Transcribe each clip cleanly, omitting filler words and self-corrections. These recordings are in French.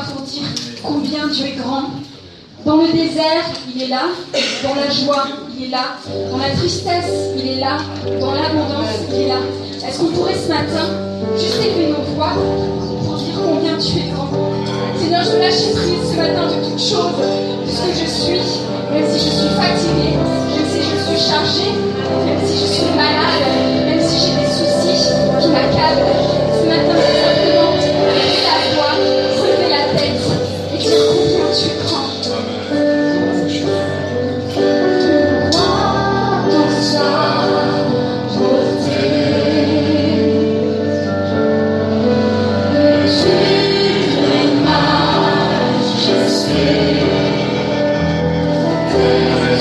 voix pour dire combien Dieu est grand. Dans le désert, il est là. Dans la joie, il est là. Dans la tristesse, il est là. Dans l'abondance, il est là. Est-ce qu'on pourrait ce matin juste élever nos voix pour dire combien tu es grand? Seigneur, je lâche prise ce matin de toute chose, de ce que je suis, même si je suis fatiguée, même si je suis chargée, même si je suis malade, même si j'ai des soucis qui m'accablent. Ce matin, c'est simplement lever la voix, relever la tête et dire combien tu es grand.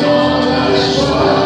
Dans la joie,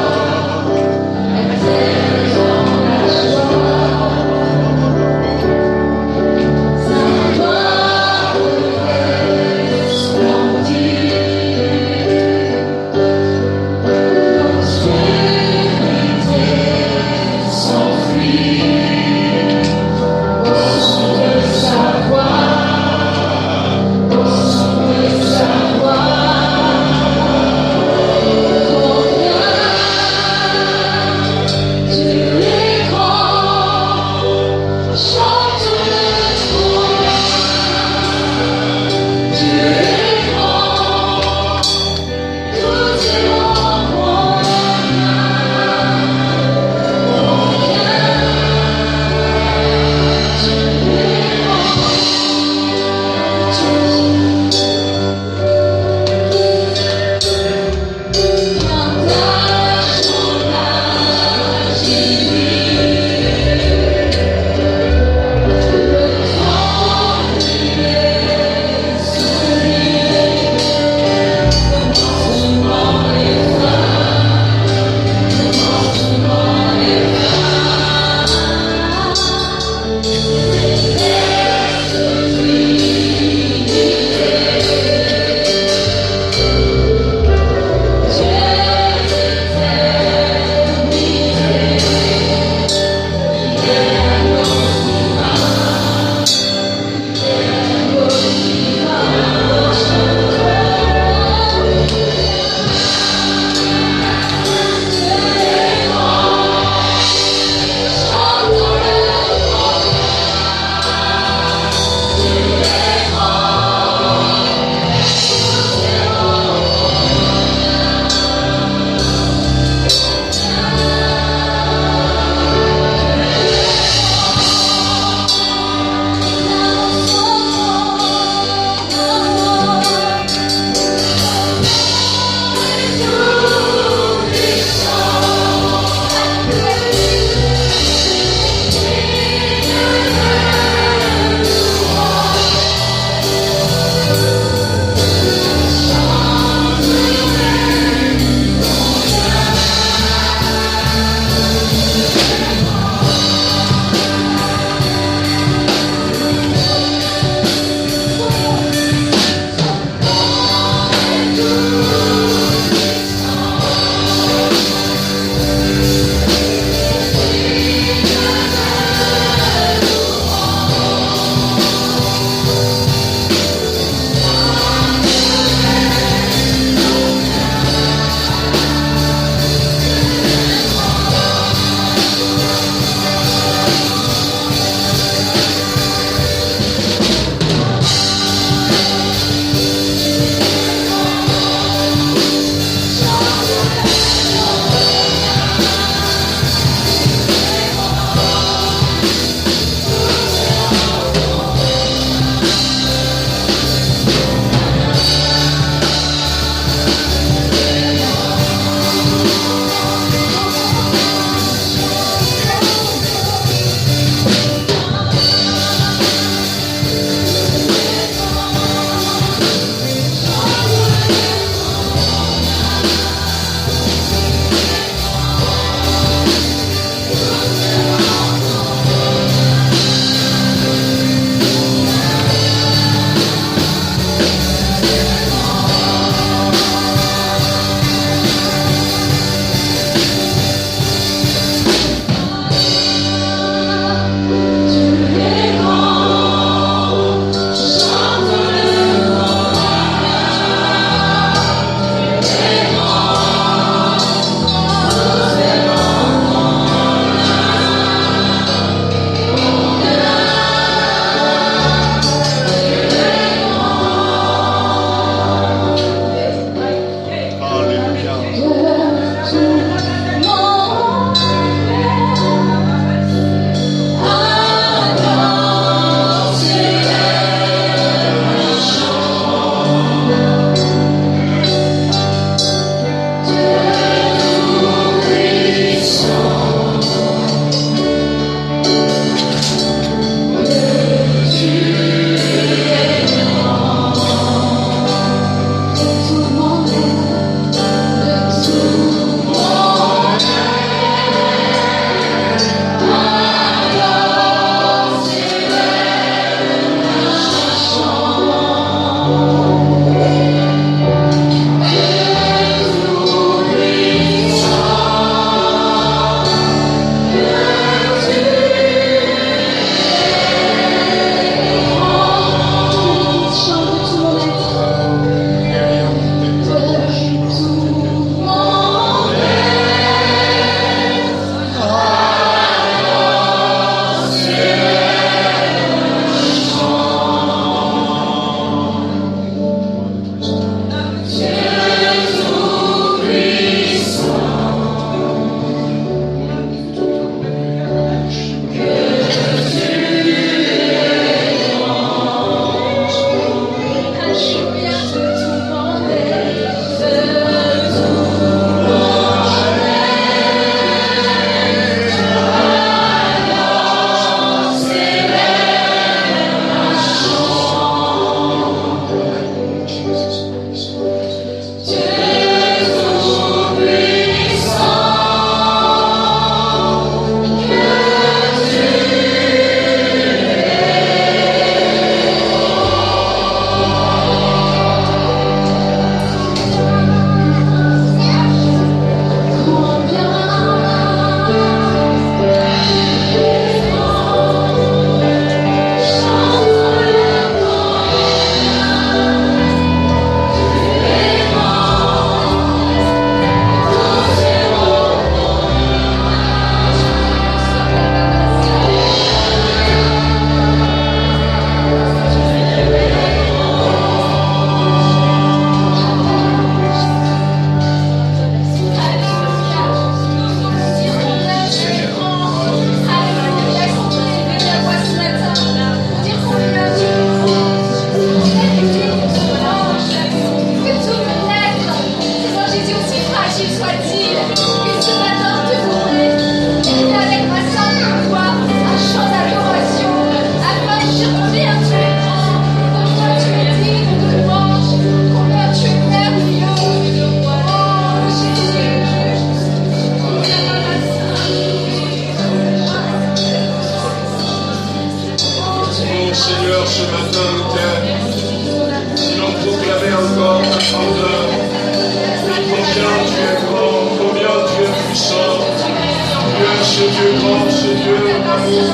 Dieu grand, ce Dieu d'amour,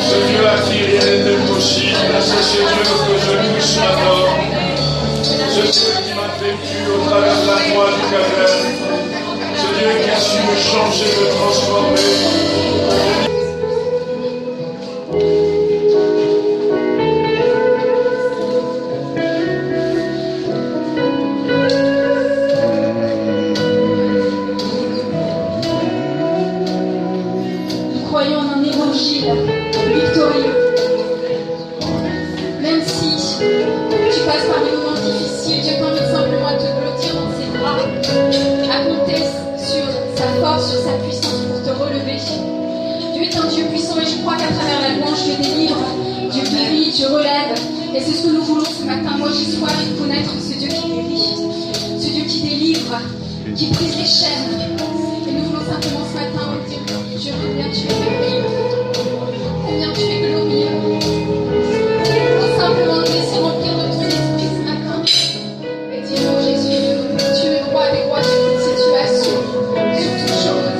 ce Dieu à qui rien n'est impossible, c'est ce Dieu que je touche maintenant. Ce Dieu qui m'a vécu au travers de la croix du calvaire, ce Dieu qui a su me changer, me transformer. Victorieux. Même si tu passes par des moments difficiles, Dieu t'invite simplement à te blottir dans ses bras, à compter sur sa force, sur sa puissance pour te relever. Dieu est un Dieu puissant et je crois qu'à travers la louange, Dieu délivre, Dieu guérit, Dieu relève. Et c'est ce que nous voulons ce matin. Moi, j'ai soif de connaître ce Dieu qui guérit, ce Dieu qui délivre, qui brise les chaînes. Et nous voulons simplement ce matin dire Dieu, combien tu es merveilleux. Combien tu es glorieux. Tout simplement te laisser remplir de ton esprit ce matin. Et dire oh Jésus, tu es roi des rois de toute situation, sur toute chose.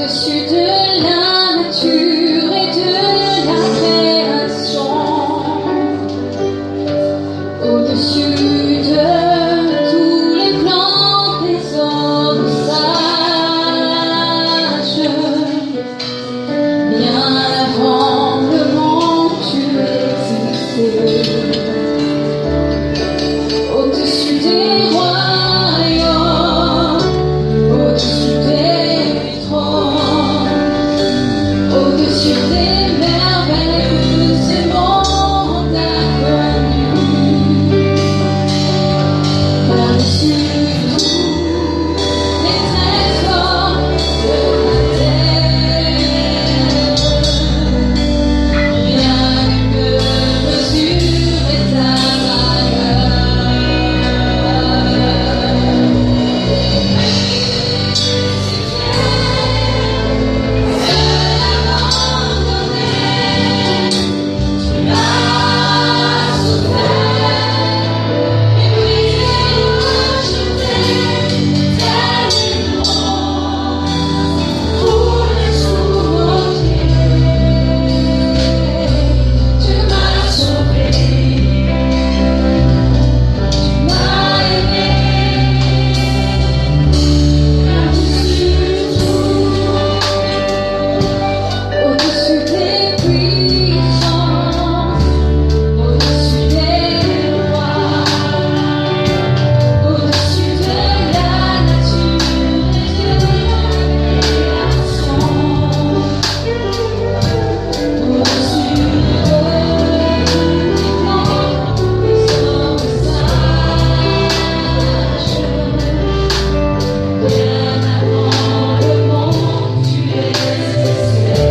Au-dessus de la nature et de la création, au-dessus de tous les plans des hommes sages, bien avant le monde tu existais. Au-dessus des royaumes, au-dessus des trônes, au-dessus des merveilles que ce monde a connues, par-dessus tous les trésors de la terre, rien ne peut mesurer ta valeur. Au-dessus des puissances, au-dessus des rois, au-dessus de la nature et de la création, au-dessus de tous les plans des hommes sages, bien avant le monde tu existais.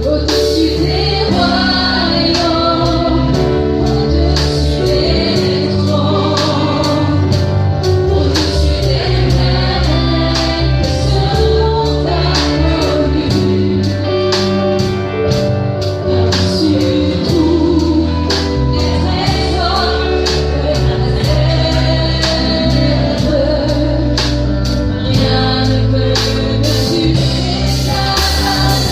Au-dessus des royaumes, au-dessus des trônes, au-dessus des merveilles que ce monde a connues, par-dessus tous les trésors de la terre, rien ne peut mesurer ta valeur.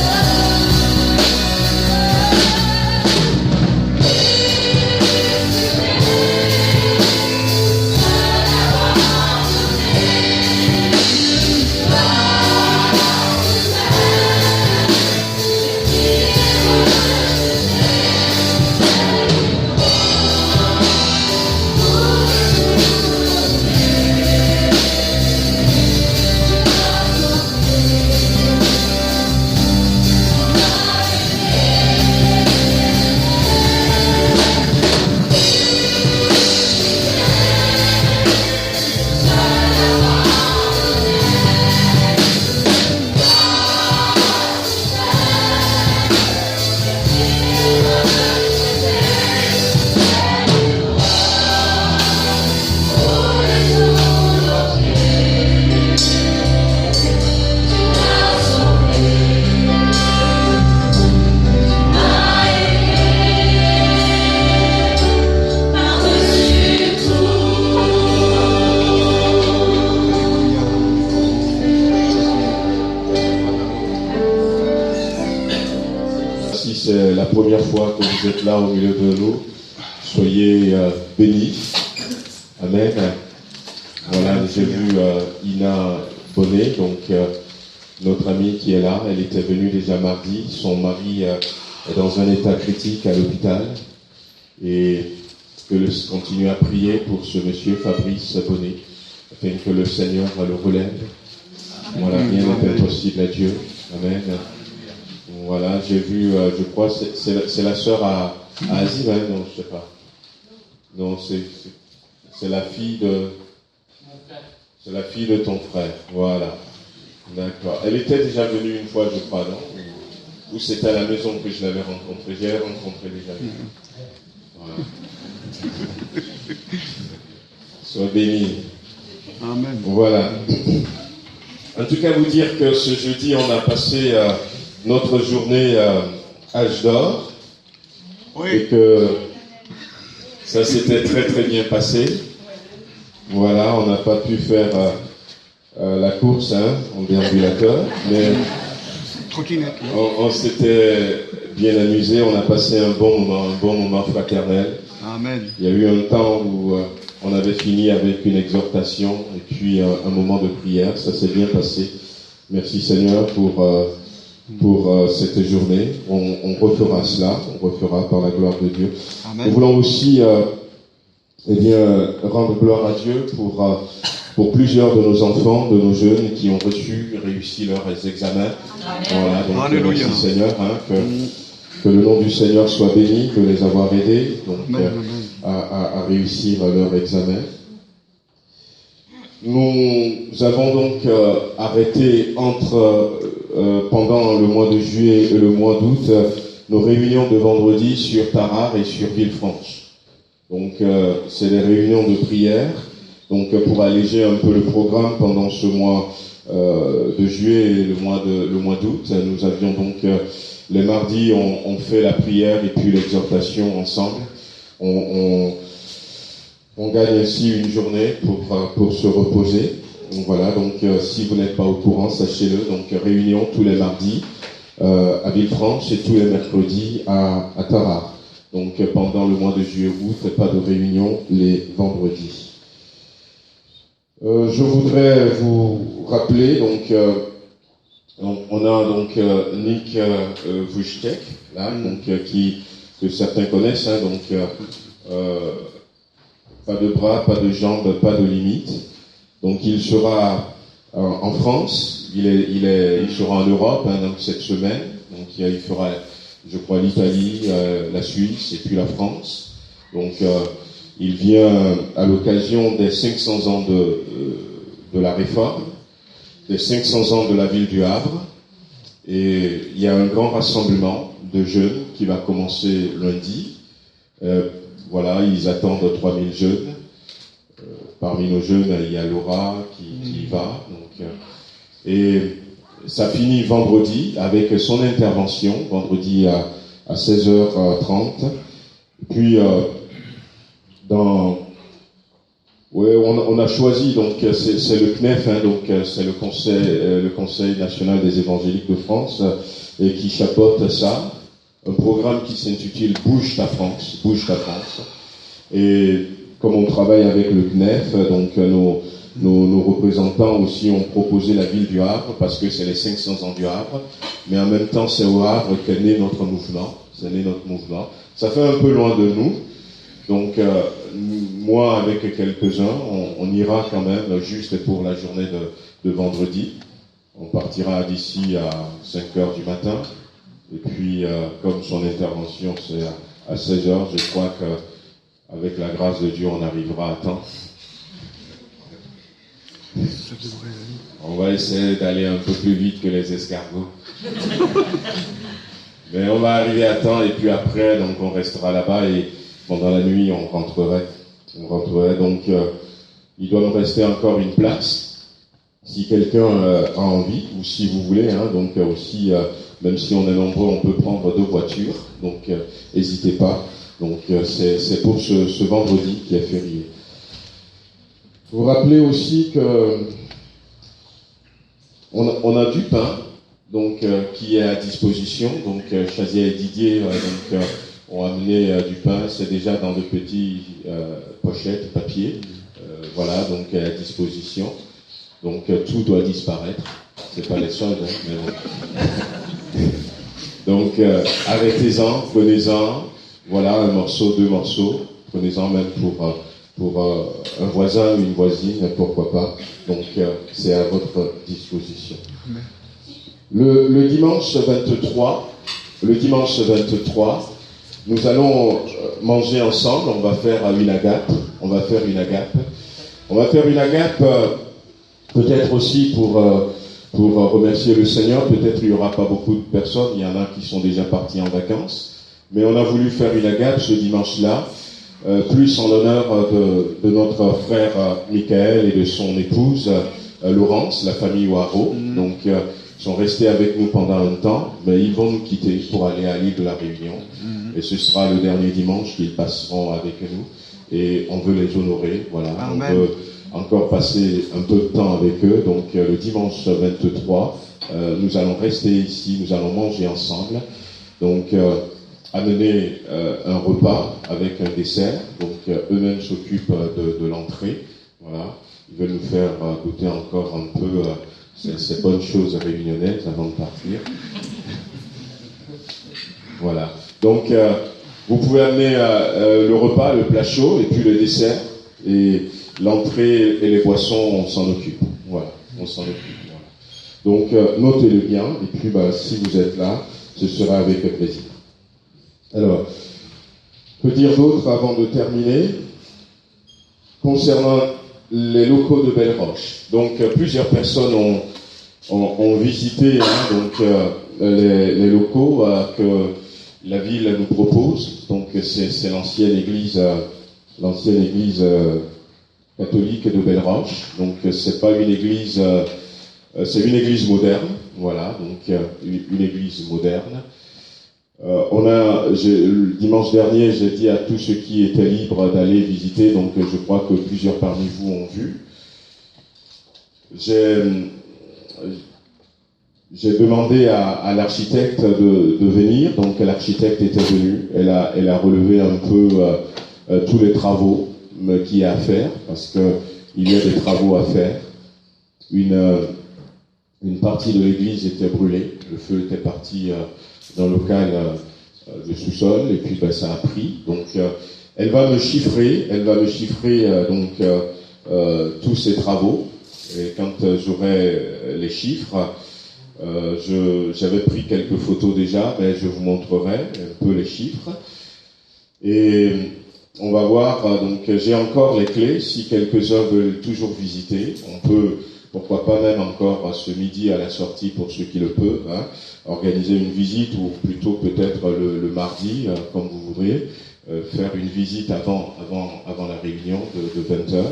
Si c'est la première fois que vous êtes là au milieu de nous, soyez bénis. Amen. Voilà, j'ai vu Ina Bonnet, donc notre amie qui est là. Elle était venue déjà mardi. Son mari est dans un état critique à l'hôpital. Et que continue à prier pour ce monsieur Fabrice Bonnet, afin que le Seigneur le relève. Voilà, rien n'est impossible à Dieu. Amen. Voilà, j'ai vu, je crois, c'est la sœur à Azim, hein, non, je sais pas. Non, c'est la fille de... C'est la fille de ton frère, voilà. D'accord. Elle était déjà venue une fois, je crois, non? Ou c'était à la maison que je l'avais rencontrée? J'ai rencontré déjà. Voilà. Sois béni. Amen. Voilà. En tout cas, vous dire que ce jeudi, on a passé notre journée Âge d'Or. Oui. Et que ça s'était très très bien passé. Voilà, on n'a pas pu faire la course, en déambulateur, mais Trottinette. on s'était bien amusé, on a passé un bon moment fraternel. Amen. Il y a eu un temps où on avait fini avec une exhortation et puis un moment de prière, ça s'est bien passé. Merci Seigneur pour cette journée. On refera cela, on refera par la gloire de Dieu. Amen. Nous voulons aussi rendre gloire à Dieu pour plusieurs de nos enfants, de nos jeunes qui ont réussi leurs examens. Voilà, donc Alléluia. merci Seigneur, que le nom du Seigneur soit béni, de les avoir aidés donc, Amen. à réussir leur examen. Nous avons donc arrêté pendant le mois de juillet et le mois d'août nos réunions de vendredi sur Tarare et sur Villefranche. Donc c'est des réunions de prière. Donc pour alléger un peu le programme pendant ce mois de juillet et le mois d'août, nous avions donc les mardis on fait la prière et puis l'exhortation ensemble. On gagne ainsi une journée pour se reposer. Donc voilà, donc si vous n'êtes pas au courant, sachez-le. Donc réunion tous les mardis à Villefranche et tous les mercredis à Tarare. Donc pendant le mois de juillet-août, pas de réunion les vendredis. Je voudrais vous rappeler, donc on a donc Nick Vujtek, là, donc que certains connaissent, pas de bras, pas de jambes, pas de limite. Donc il sera en France, il sera en Europe donc cette semaine. Donc il fera, je crois, l'Italie, la Suisse et puis la France. Donc il vient à l'occasion des 500 ans de la Réforme, des 500 ans de la ville du Havre. Et il y a un grand rassemblement de jeunes qui va commencer lundi. Voilà, ils attendent 3000 jeunes. Parmi nos jeunes, il y a Laura qui y va. Donc, et ça finit vendredi avec son intervention, vendredi à 16h30. Puis, on a choisi, donc c'est le CNEF, donc c'est le Conseil national des évangéliques de France, et qui chapeaute ça. Un programme qui s'intitule Bouge ta France. Et comme on travaille avec le CNEF, donc nos représentants aussi ont proposé la ville du Havre, parce que c'est les 500 ans du Havre, mais en même temps c'est au Havre qu'est né notre mouvement. Ça fait un peu loin de nous, donc moi avec quelques-uns, on ira quand même juste pour la journée de vendredi. On partira d'ici à 5h du matin. Et puis, comme son intervention c'est à 16h, je crois qu'avec la grâce de Dieu, on arrivera à temps. On va essayer d'aller un peu plus vite que les escargots. Mais on va arriver à temps et puis après, donc on restera là-bas et pendant la nuit, on rentrerait. Donc, il doit nous rester encore une place. Si quelqu'un a envie, ou si vous voulez, donc aussi, même si on est nombreux, on peut prendre 2 voitures, donc n'hésitez pas. Donc c'est pour ce vendredi qui est férié. Vous rappelez aussi que on a du pain, donc qui est à disposition. Donc Chazia et Didier ont amené du pain. C'est déjà dans de petites pochettes papier. Voilà, donc à disposition. Donc tout doit disparaître. C'est pas les soldes, mais bon. Donc arrêtez-en, prenez-en. Voilà, un morceau, 2 morceaux. Prenez-en même pour un voisin ou une voisine, pourquoi pas. Donc c'est à votre disposition. Le dimanche 23, nous allons manger ensemble. On va faire une agape. On va faire une agape. Peut-être aussi pour remercier le Seigneur. Peut-être il n'y aura pas beaucoup de personnes. Il y en a qui sont déjà partis en vacances. Mais on a voulu faire une agape ce dimanche-là, plus en l'honneur de notre frère Michael et de son épouse Laurence, la famille Ouaro. Donc, ils sont restés avec nous pendant un temps, mais ils vont nous quitter pour aller à l'île de la Réunion. Et ce sera le dernier dimanche qu'ils passeront avec nous. Et on veut les honorer, voilà. Amen. On veut encore passer un peu de temps avec eux. Donc le dimanche 23, nous allons rester ici, nous allons manger ensemble. Donc amener un repas avec un dessert. Donc eux-mêmes s'occupent de l'entrée. Voilà. Ils veulent nous faire goûter encore un peu ces bonnes choses réunionnaises avant de partir. Voilà. Donc vous pouvez amener le repas, le plat chaud et puis le dessert. Et l'entrée et les boissons, on s'en occupe. Voilà. On s'en occupe. Voilà. Donc notez-le bien. Et puis si vous êtes là, ce sera avec plaisir. Alors, que dire d'autre avant de terminer concernant les locaux de Belle-Roche. Donc, plusieurs personnes ont visité les locaux que la ville nous propose. Donc, c'est l'ancienne église catholique de Belle-Roche. Donc, c'est pas une église, c'est une église moderne. Voilà, donc une église moderne. Le dimanche dernier, j'ai dit à tous ceux qui étaient libres d'aller visiter, donc je crois que plusieurs parmi vous ont vu. J'ai demandé à l'architecte de venir, donc l'architecte était venu, elle a relevé un peu tous les travaux qu'il y a à faire, parce qu'il y a des travaux à faire. Une partie de l'église était brûlée, le feu était parti dans le local de sous-sol, et puis ça a pris. Donc elle va me chiffrer tous ces travaux, et quand j'aurai les chiffres, j'avais pris quelques photos déjà, mais je vous montrerai un peu les chiffres. Et on va voir, donc j'ai encore les clés, si quelques-uns veulent toujours visiter, on peut, pourquoi pas même encore ce midi à la sortie pour ceux qui le peuvent, organiser une visite, ou plutôt peut-être le mardi, comme vous voudriez, faire une visite avant la réunion de 20h.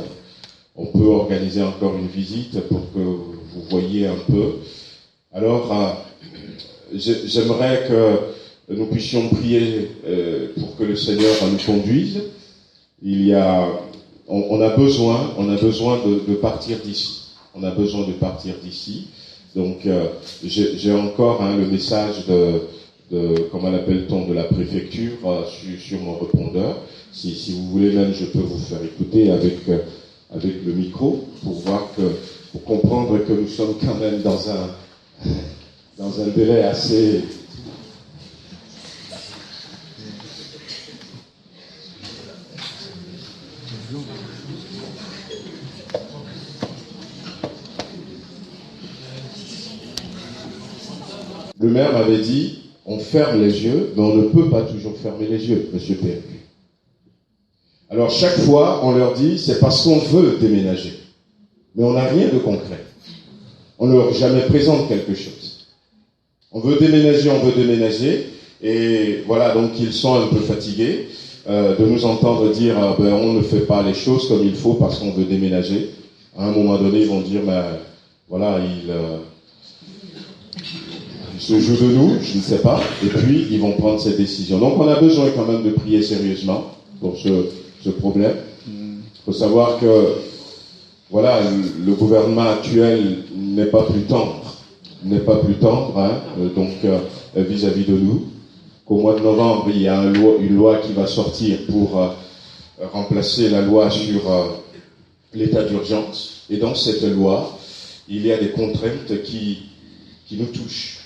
On peut organiser encore une visite pour que vous voyiez un peu. Alors, j'aimerais que nous puissions prier pour que le Seigneur nous conduise. On a besoin de partir d'ici. On a besoin de partir d'ici. Donc, j'ai encore le message comment l'appelle-t-on, de la préfecture sur mon répondeur. Si vous voulez même, je peux vous faire écouter avec le micro pour comprendre que nous sommes quand même dans un délai assez... Le maire m'avait dit, on ferme les yeux, mais on ne peut pas toujours fermer les yeux, monsieur PMQ. Alors chaque fois, on leur dit, c'est parce qu'on veut déménager. Mais on n'a rien de concret. On ne leur jamais présente quelque chose. On veut déménager, et voilà, donc ils sont un peu fatigués de nous entendre dire, on ne fait pas les choses comme il faut parce qu'on veut déménager. À un moment donné, ils vont dire, voilà, il se joue de nous, je ne sais pas, et puis ils vont prendre cette décision. Donc on a besoin quand même de prier sérieusement pour ce problème. Il faut savoir que voilà, le gouvernement actuel n'est pas plus tendre, donc vis-à-vis de nous. Qu'au mois de novembre, il y a une loi qui va sortir pour remplacer la loi sur l'état d'urgence. Et dans cette loi, il y a des contraintes qui nous touchent.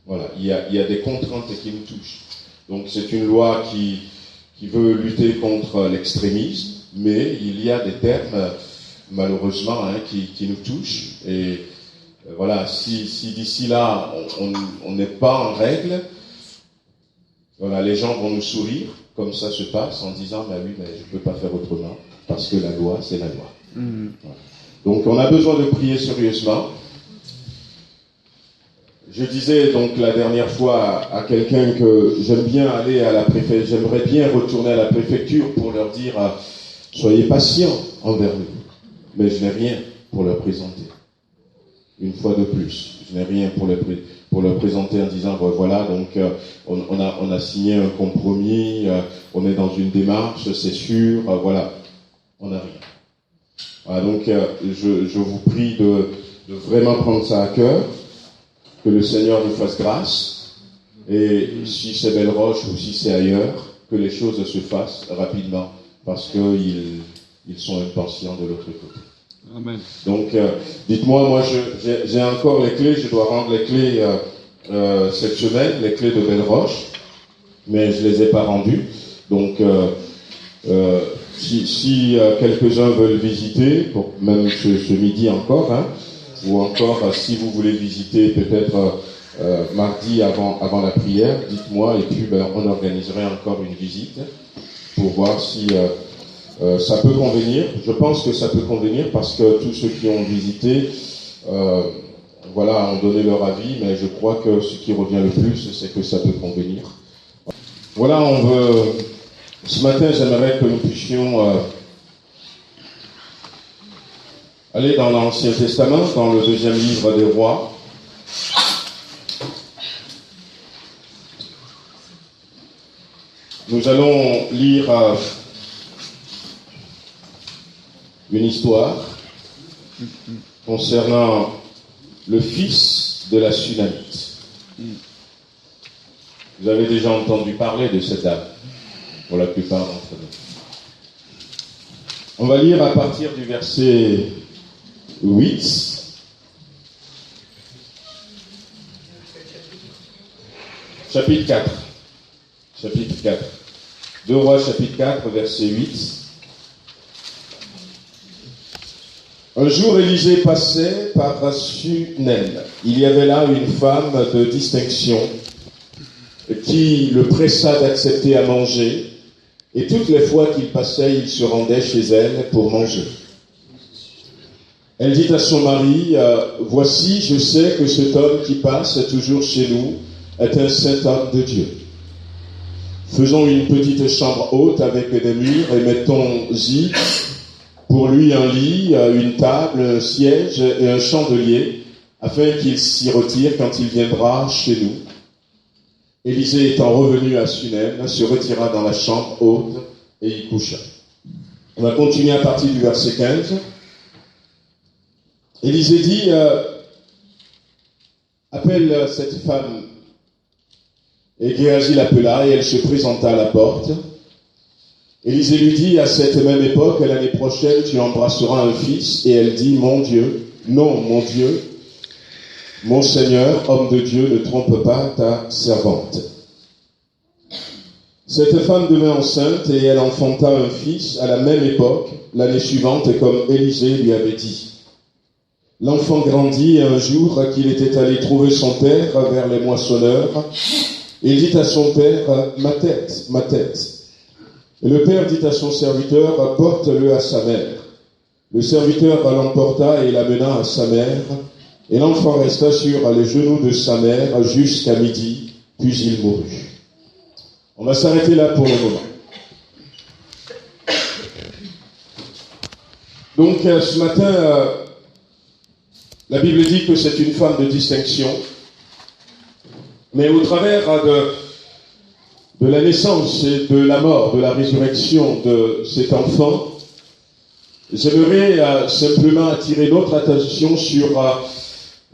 Voilà, il y a des contraintes qui nous touchent. Donc c'est une loi qui veut lutter contre l'extrémisme, mais il y a des termes, malheureusement, qui nous touchent. Et voilà, si d'ici là, on n'est pas en règle, voilà, les gens vont nous sourire, comme ça se passe, en disant, oui, mais je ne peux pas faire autrement, parce que la loi, c'est la loi. Voilà. Donc on a besoin de prier sérieusement. Je disais donc la dernière fois à quelqu'un que j'aimerais bien retourner à la préfecture pour leur dire soyez patients envers nous, mais je n'ai rien pour leur présenter. Une fois de plus, je n'ai rien pour leur présenter en disant voilà, donc on a signé un compromis, on est dans une démarche, c'est sûr, voilà, on n'a rien. Voilà, donc je vous prie de vraiment prendre ça à cœur, que le Seigneur nous fasse grâce, et si c'est Belle-Roche ou si c'est ailleurs, que les choses se fassent rapidement, parce qu'ils sont impatients de l'autre côté. Amen. Donc, dites-moi, moi j'ai encore les clés, je dois rendre les clés cette semaine, les clés de Belle-Roche, mais je ne les ai pas rendues. Donc, si quelques-uns veulent visiter, même ce midi encore, hein, ou encore si vous voulez visiter peut-être mardi avant la prière, dites-moi, et puis on organiserait encore une visite pour voir si ça peut convenir. Je pense que ça peut convenir parce que tous ceux qui ont visité ont donné leur avis, mais je crois que ce qui revient le plus, c'est que ça peut convenir. Voilà, ce matin, j'aimerais que nous puissions aller dans l'Ancien Testament, dans le 2e livre des Rois. Nous allons lire une histoire concernant le fils de la Sunamite. Vous avez déjà entendu parler de cette dame, pour la plupart d'entre nous. On va lire à partir du verset 8. Chapitre 4. Chapitre 4. 2 Rois, chapitre 4, verset 8. Un jour, Élisée passait par Sunem. Il y avait là une femme de distinction qui le pressa d'accepter à manger, et toutes les fois qu'il passait, il se rendait chez elle pour manger. Elle dit à son mari, « Voici, je sais que cet homme qui passe toujours chez nous est un saint homme de Dieu. Faisons une petite chambre haute avec des murs et mettons-y pour lui un lit, une table, un siège et un chandelier, afin qu'il s'y retire quand il viendra chez nous. » Élisée étant revenu à Sunem, se retira dans la chambre haute et y coucha. On va continuer à partir du verset 15. Élisée dit, appelle cette femme. Et Géasi l'appela et elle se présenta à la porte. Élisée lui dit, à cette même époque, l'année prochaine, tu embrasseras un fils. Et elle dit, mon Dieu, non, mon Dieu, mon Seigneur, homme de Dieu, ne trompe pas ta servante. Cette femme devint enceinte et elle enfanta un fils à la même époque, l'année suivante, comme Élisée lui avait dit. L'enfant grandit et un jour qu'il était allé trouver son père vers les moissonneurs, il dit à son père, ma tête, ma tête. Et le père dit à son serviteur, porte-le à sa mère. Le serviteur l'emporta et l'amena à sa mère. Et l'enfant resta sur les genoux de sa mère jusqu'à midi, puis il mourut. On va s'arrêter là pour le moment. Donc ce matin, la Bible dit que c'est une femme de distinction, mais au travers de la naissance et de la mort, de la résurrection de cet enfant, j'aimerais simplement attirer notre attention sur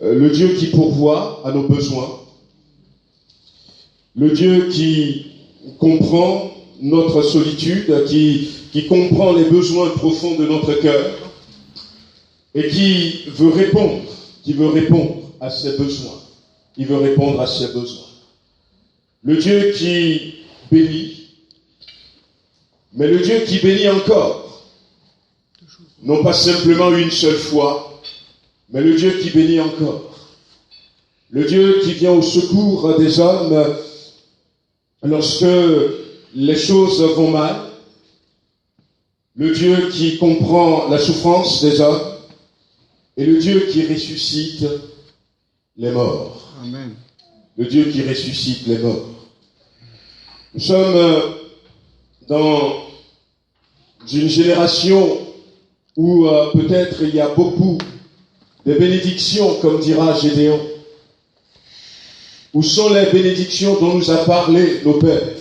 le Dieu qui pourvoit à nos besoins, le Dieu qui comprend notre solitude, qui comprend les besoins profonds de notre cœur et qui veut répondre à ses besoins. Il veut répondre à ses besoins. Le Dieu qui bénit, mais le Dieu qui bénit encore, non pas simplement une seule fois, mais le Dieu qui bénit encore. Le Dieu qui vient au secours des hommes lorsque les choses vont mal. Le Dieu qui comprend la souffrance des hommes. Et le Dieu qui ressuscite les morts. Amen. Le Dieu qui ressuscite les morts. Nous sommes dans une génération où peut-être il y a beaucoup de bénédictions, comme dira Gédéon. Où sont les bénédictions dont nous a parlé nos pères?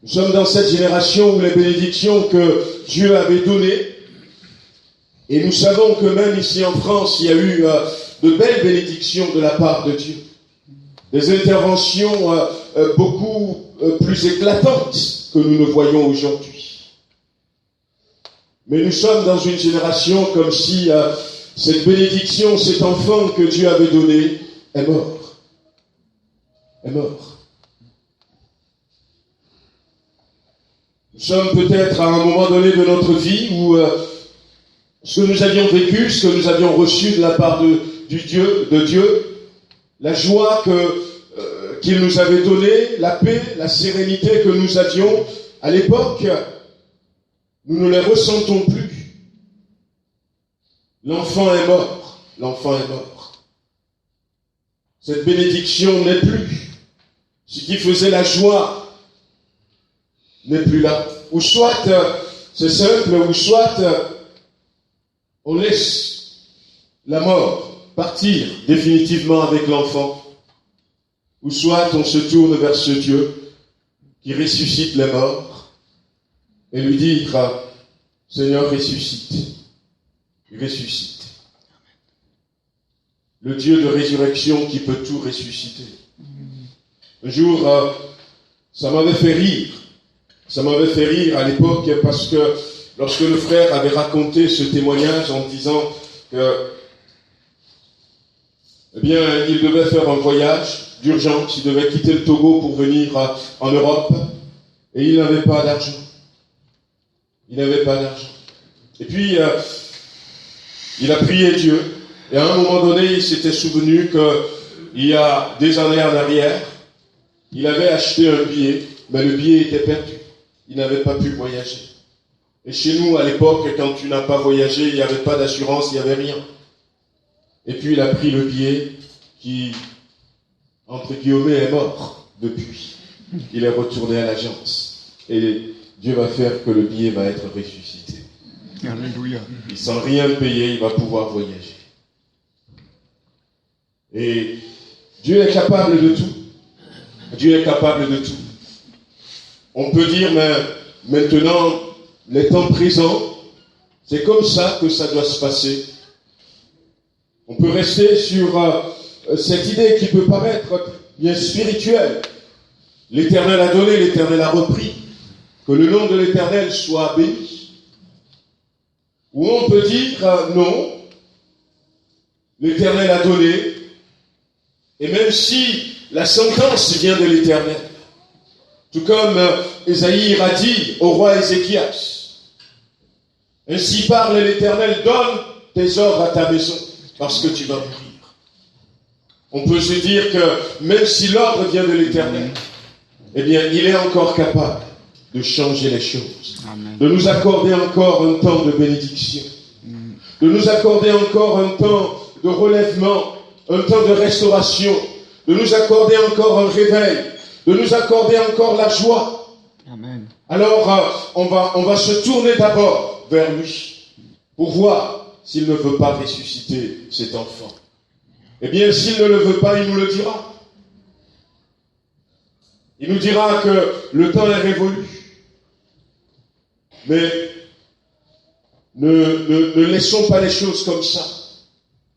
Nous sommes dans cette génération où les bénédictions que Dieu avait données, et nous savons que même ici en France, il y a eu de belles bénédictions de la part de Dieu. Des interventions beaucoup plus éclatantes que nous ne voyons aujourd'hui. Mais nous sommes dans une génération comme si cette bénédiction, cet enfant que Dieu avait donné, est mort. Est mort. Nous sommes peut-être à un moment donné de notre vie où ce que nous avions vécu, ce que nous avions reçu de la part de Dieu, la joie qu'il nous avait donnée, la paix, la sérénité que nous avions à l'époque, nous ne les ressentons plus. L'enfant est mort. L'enfant est mort. Cette bénédiction n'est plus. Ce qui faisait la joie n'est plus là. Ou soit c'est simple, ou soit on laisse la mort partir définitivement avec l'enfant, ou soit on se tourne vers ce Dieu qui ressuscite les morts et lui dire Seigneur, ressuscite. Ressuscite. Le Dieu de résurrection qui peut tout ressusciter. Un jour, ça m'avait fait rire. Ça m'avait fait rire à l'époque parce que lorsque le frère avait raconté ce témoignage en disant que, eh bien, il devait faire un voyage d'urgence, il devait quitter le Togo pour venir en Europe, et il n'avait pas d'argent. Il n'avait pas d'argent. Et puis, il a prié Dieu, et à un moment donné, il s'était souvenu qu'il y a des années en arrière, il avait acheté un billet, mais le billet était perdu. Il n'avait pas pu voyager. Et chez nous, à l'époque, quand tu n'as pas voyagé, il n'y avait pas d'assurance, il n'y avait rien. Et puis il a pris le billet qui, entre guillemets, est mort depuis. Il est retourné à l'agence. Et Dieu va faire que le billet va être ressuscité. Alléluia. Et sans rien payer, il va pouvoir voyager. Et Dieu est capable de tout. Dieu est capable de tout. On peut dire, mais maintenant, les temps présents, c'est comme ça que ça doit se passer. On peut rester sur cette idée qui peut paraître bien spirituelle. L'Éternel a donné, l'Éternel a repris. Que le nom de l'Éternel soit béni. Ou on peut dire, non, l'Éternel a donné, et même si la sentence vient de l'Éternel, tout comme Ésaïe a dit au roi Ézéchias, ainsi parle l'Éternel, donne tes ordres à ta maison, parce que tu vas mourir. On peut se dire que même si l'ordre vient de l'Éternel, eh bien, il est encore capable de changer les choses, Amen. de nous accorder encore un temps de bénédiction, de nous accorder encore un temps de relèvement, un temps de restauration, de nous accorder encore un réveil, de nous accorder encore la joie. Amen. Alors, on va se tourner d'abord vers lui pour voir s'il ne veut pas ressusciter cet enfant. Eh bien, s'il ne le veut pas, il nous le dira. Il nous dira que le temps est révolu. Mais ne laissons pas les choses comme ça.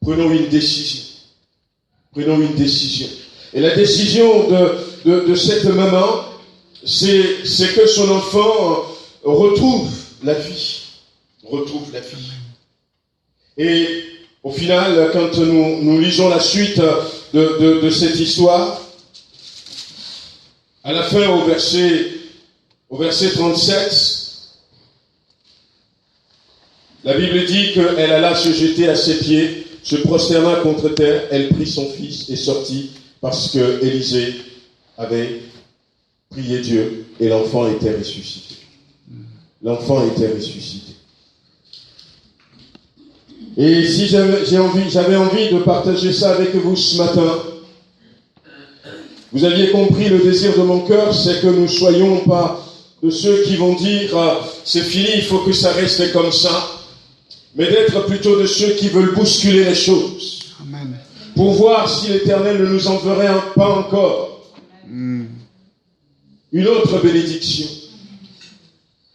Prenons une décision. Prenons une décision. Et la décision de cette maman, c'est que son enfant retrouve la vie. Retrouve la vie. Et au final, quand nous lisons la suite de cette histoire, à la fin, au verset 37, la Bible dit qu'elle alla se jeter à ses pieds, se prosterna contre terre, elle prit son fils et sortit parce que Élisée avait prié Dieu et l'enfant était ressuscité. L'enfant était ressuscité. Et si j'avais envie de partager ça avec vous ce matin, vous aviez compris le désir de mon cœur, c'est que nous ne soyons pas de ceux qui vont dire c'est fini, il faut que ça reste comme ça, mais d'être plutôt de ceux qui veulent bousculer les choses. Amen. Pour voir si l'Éternel ne nous enverrait pas encore. Une autre bénédiction,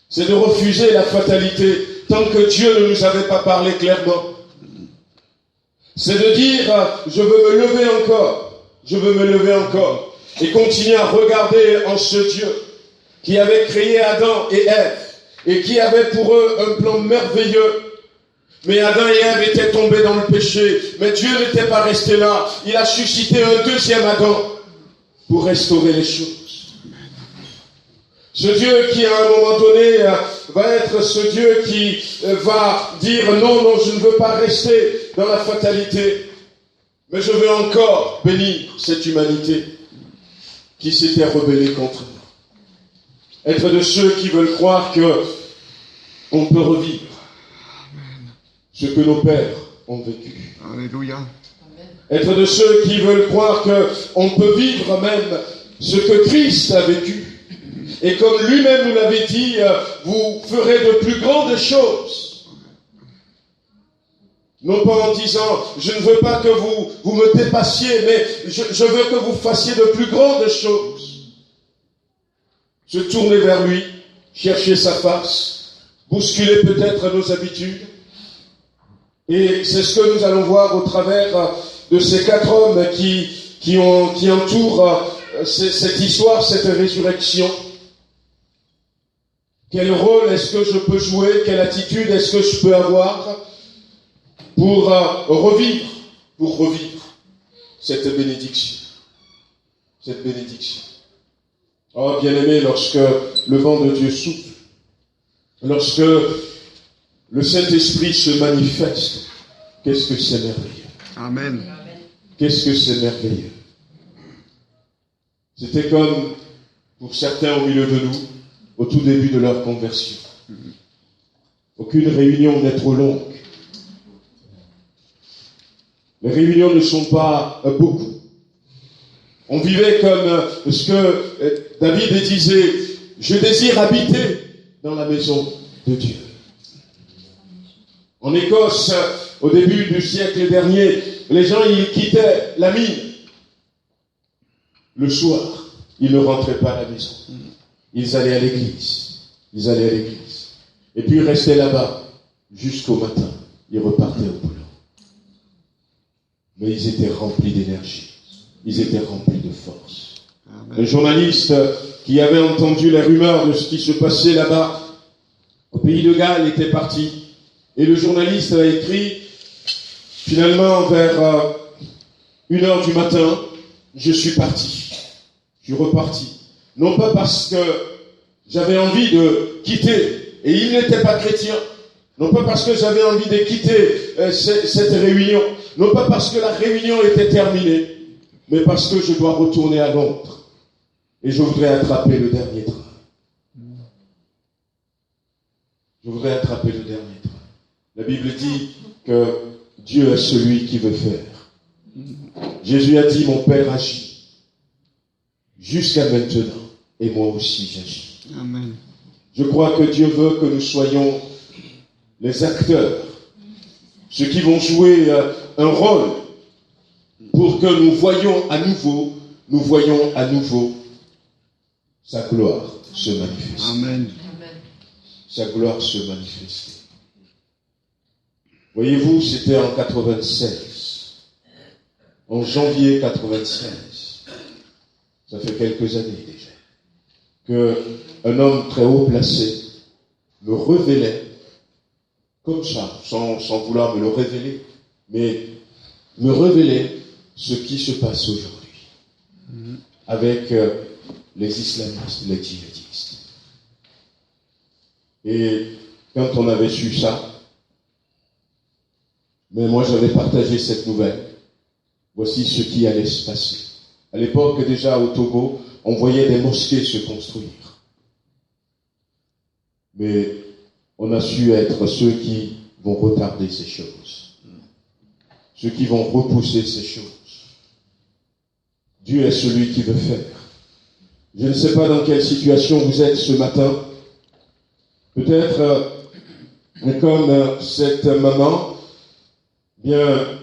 c'est de refuser la fatalité tant que Dieu ne nous avait pas parlé clairement. C'est de dire, je veux me lever encore, je veux me lever encore, et continuer à regarder en ce Dieu qui avait créé Adam et Ève, et qui avait pour eux un plan merveilleux. Mais Adam et Ève étaient tombés dans le péché, mais Dieu n'était pas resté là. Il a suscité un deuxième Adam pour restaurer les choses. Ce Dieu qui, à un moment donné, va être ce Dieu qui va dire non, non, je ne veux pas rester dans la fatalité, mais je veux encore bénir cette humanité qui s'était rebellée contre moi. Être de ceux qui veulent croire que on peut revivre ce que nos pères ont vécu. Alléluia. Être de ceux qui veulent croire qu'on peut vivre même ce que Christ a vécu. Et comme lui-même nous l'avait dit, vous ferez de plus grandes choses. Non pas en disant, je ne veux pas que vous me dépassiez, mais je veux que vous fassiez de plus grandes choses. Se tourner vers lui, chercher sa face, bousculer peut-être nos habitudes. Et c'est ce que nous allons voir au travers de ces 4 hommes qui entourent cette histoire, cette résurrection. Quel rôle est-ce que je peux jouer? Quelle attitude est-ce que je peux avoir pour revivre cette bénédiction? Cette bénédiction. Oh, bien-aimé, lorsque le vent de Dieu souffle, lorsque le Saint-Esprit se manifeste, qu'est-ce que c'est merveilleux. Amen. Qu'est-ce que c'est merveilleux. C'était comme pour certains au milieu de nous, au tout début de leur conversion. Aucune réunion n'est trop longue. Les réunions ne sont pas beaucoup. On vivait comme ce que David disait, je désire habiter dans la maison de Dieu. En Écosse, au début du siècle dernier, les gens ils quittaient la mine. Le soir, ils ne rentraient pas à la maison. Ils allaient à l'église. Et puis ils restaient là-bas jusqu'au matin. Ils repartaient au boulot. Mais ils étaient remplis d'énergie. Ils étaient remplis de force. Amen. Un journaliste qui avait entendu les rumeurs de ce qui se passait là-bas, au pays de Galles, était parti. Et le journaliste a écrit, finalement, vers 1h du matin, je suis parti. Je suis reparti. Non pas parce que j'avais envie de quitter, et il n'était pas chrétien. Non pas parce que j'avais envie de quitter cette réunion. Non pas parce que la réunion était terminée, mais parce que je dois retourner à Londres. Et je voudrais attraper le dernier train. La Bible dit que Dieu est celui qui veut faire. Jésus a dit, mon Père agit jusqu'à maintenant, et moi aussi j'agis. Amen. Je crois que Dieu veut que nous soyons les acteurs, ceux qui vont jouer un rôle pour que nous voyions à nouveau sa gloire se manifester. Amen. Sa gloire se manifester. Voyez-vous, c'était en 96. En janvier 96. Ça fait quelques années déjà. qu'un homme très haut placé me révélait, comme ça, sans vouloir me le révéler, mais me révélait ce qui se passe aujourd'hui avec les islamistes, les djihadistes. Et quand on avait su ça, mais moi j'avais partagé cette nouvelle. Voici ce qui allait se passer. À l'époque, déjà au Togo, on voyait des mosquées se construire. Mais on a su être ceux qui vont retarder ces choses. Ceux qui vont repousser ces choses. Dieu est celui qui veut faire. Je ne sais pas dans quelle situation vous êtes ce matin. Peut-être comme cette maman, bien,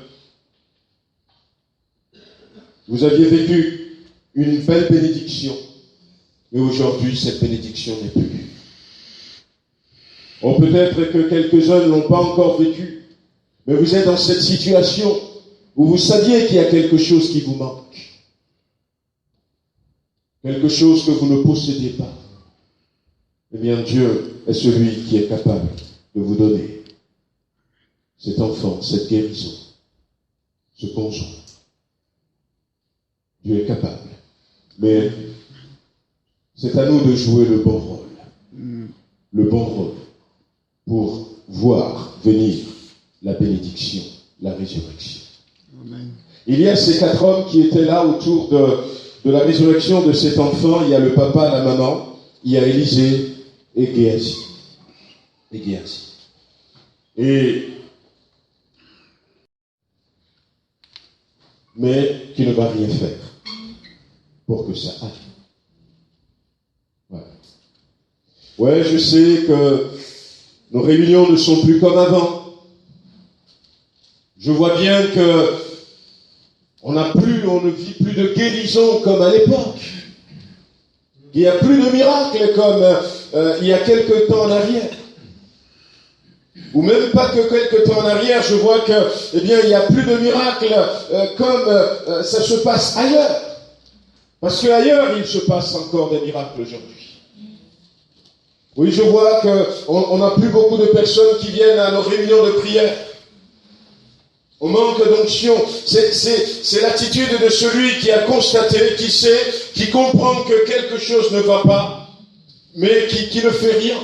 vous aviez vécu une belle bénédiction Mais aujourd'hui, cette bénédiction n'est plus. Ou peut-être que quelques-uns ne l'ont pas encore vécu, mais vous êtes dans cette situation où vous saviez qu'il y a quelque chose qui vous manque. Quelque chose que vous ne possédez pas. Eh bien, Dieu est celui qui est capable de vous donner cet enfant, cette guérison, ce conjoint. Dieu est capable. Mais c'est à nous de jouer le bon rôle. Le bon rôle pour voir venir la bénédiction, la résurrection. Amen. Il y a ces 4 hommes qui étaient là autour de la résurrection de cet enfant. Il y a le papa, la maman, il y a Élisée et Géasi. Mais qui ne va rien faire pour que ça aille. Voilà. Ouais, je sais que nos réunions ne sont plus comme avant. Je vois bien que on ne vit plus de guérison comme à l'époque. Il n'y a plus de miracles comme il y a quelque temps en arrière. Ou même pas que quelque temps en arrière, je vois que, il n'y a plus de miracles comme ça se passe ailleurs. Parce qu'ailleurs, il se passe encore des miracles aujourd'hui. Oui, je vois qu'on n'a plus beaucoup de personnes qui viennent à nos réunions de prière. On manque d'onction. C'est l'attitude de celui qui a constaté, qui sait, qui comprend que quelque chose ne va pas, mais qui ne fait rien.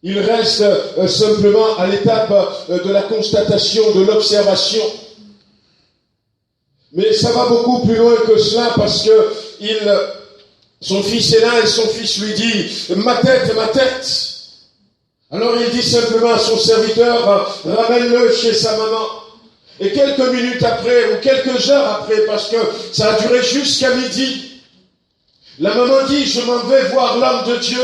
Il reste simplement à l'étape de la constatation, de l'observation. Mais ça va beaucoup plus loin que cela parce que son fils est là et son fils lui dit « Ma tête, ma tête !» Alors il dit simplement à son serviteur « Ramène-le chez sa maman ». Et quelques minutes après, ou quelques heures après, parce que ça a duré jusqu'à midi, la maman dit « Je m'en vais voir l'homme de Dieu ».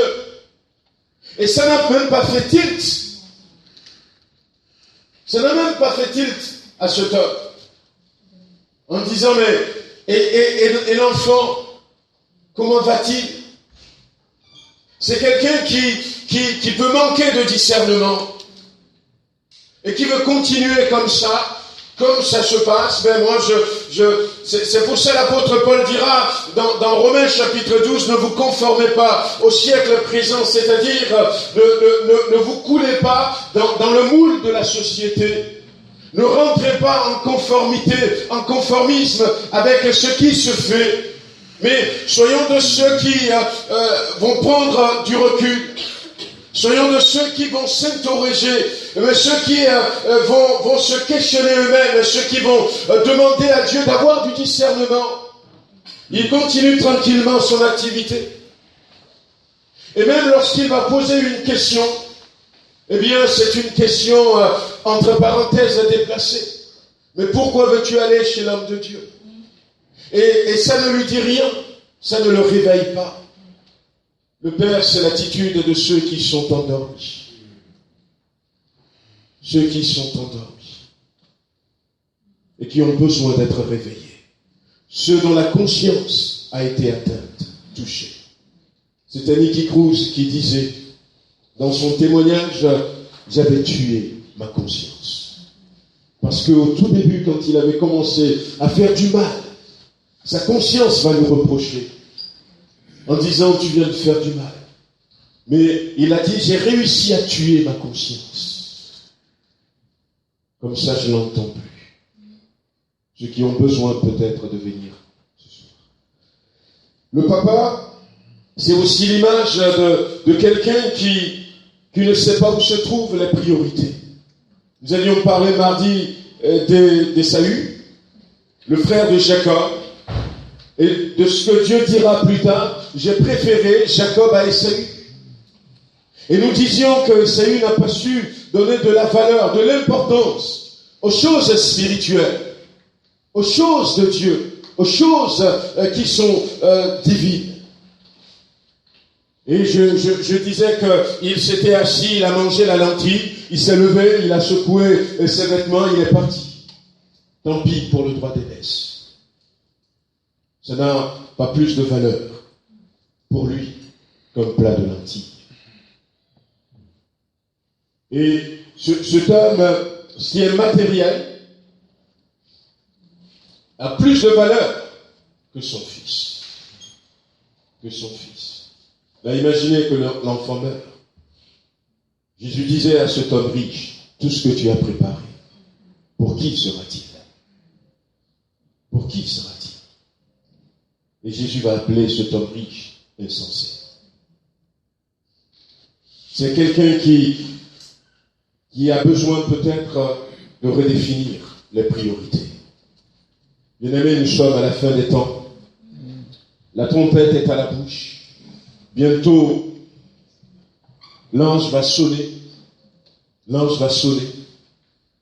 Et ça n'a même pas fait tilt. Ça n'a même pas fait tilt à ce top. En disant, mais, et l'enfant, comment va-t-il? C'est quelqu'un qui peut manquer de discernement. Et qui veut continuer comme ça se passe. Ben moi, c'est pour ça l'apôtre Paul dira dans Romains chapitre 12, ne vous conformez pas au siècle présent, c'est-à-dire ne vous coulez pas dans le moule de la société. Ne rentrez pas en conformité, en conformisme avec ce qui se fait. Mais soyons de ceux qui vont prendre du recul. Soyons de ceux qui vont s'interroger, ceux qui vont se questionner eux-mêmes, ceux qui vont demander à Dieu d'avoir du discernement. Il continue tranquillement son activité. Et même lorsqu'il va poser une question, eh bien c'est une question entre parenthèses déplacée. Mais pourquoi veux-tu aller chez l'homme de Dieu? Et ça ne lui dit rien, ça ne le réveille pas. Le Père, c'est l'attitude de ceux qui sont endormis. Ceux qui sont endormis. Et qui ont besoin d'être réveillés. Ceux dont la conscience a été atteinte, touchée. C'est Nicky Cruz qui disait, dans son témoignage, j'avais tué ma conscience. Parce qu'au tout début, quand il avait commencé à faire du mal, sa conscience va lui reprocher. En disant, tu viens de faire du mal. Mais il a dit, j'ai réussi à tuer ma conscience. Comme ça, je n'entends plus. Ceux qui ont besoin peut-être de venir ce soir. Le papa, c'est aussi l'image de quelqu'un qui ne sait pas où se trouvent les priorités. Nous allions parler mardi d'Ésaü, le frère de Jacob. Et de ce que Dieu dira plus tard, j'ai préféré Jacob à Ésaü. Et nous disions que Ésaü n'a pas su donner de la valeur, de l'importance aux choses spirituelles, aux choses de Dieu, aux choses qui sont divines. Et je disais qu'il s'était assis, il a mangé la lentille, il s'est levé, il a secoué ses vêtements, il est parti. Tant pis pour le droit d'aînesse. Ça n'a pas plus de valeur comme plat de lentilles. Et cet homme, ce qui est matériel, a plus de valeur que son fils. Que son fils. Là, imaginez que l'enfant meurt. Jésus disait à cet homme riche, tout ce que tu as préparé, pour qui sera-t-il? Pour qui sera-t-il? Et Jésus va appeler cet homme riche insensé. C'est quelqu'un qui a besoin peut-être de redéfinir les priorités. Bien-aimés, nous sommes à la fin des temps. La trompette est à la bouche. Bientôt, l'ange va sonner. L'ange va sonner.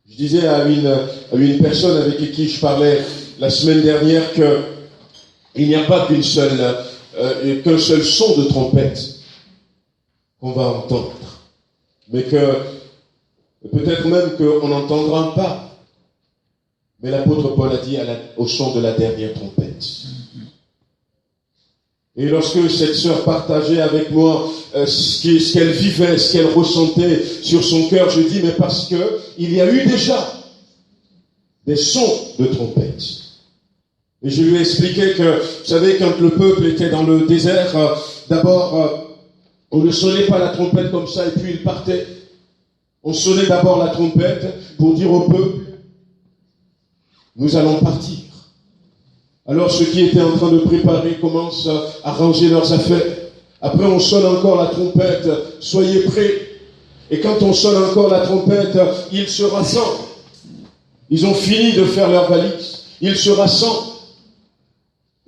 Je disais à une personne avec qui je parlais la semaine dernière qu'il n'y a pas qu'un seul son de trompette qu'on va entendre. Mais que peut-être même qu'on n'entendra pas. Mais l'apôtre Paul a dit au son de la dernière trompette. Et lorsque cette sœur partageait avec moi ce qu'elle vivait, ce qu'elle ressentait sur son cœur, je dis, mais parce que il y a eu déjà des sons de trompette. Et je lui ai expliqué que, vous savez, quand le peuple était dans le désert, d'abord, on ne sonnait pas la trompette comme ça et puis il partait. On sonnait d'abord la trompette pour dire au peuple, nous allons partir. Alors ceux qui étaient en train de préparer commencent à ranger leurs affaires. Après on sonne encore la trompette, soyez prêts. Et quand on sonne encore la trompette, ils se rassemblent. Ils ont fini de faire leurs valises. Ils se rassemblent.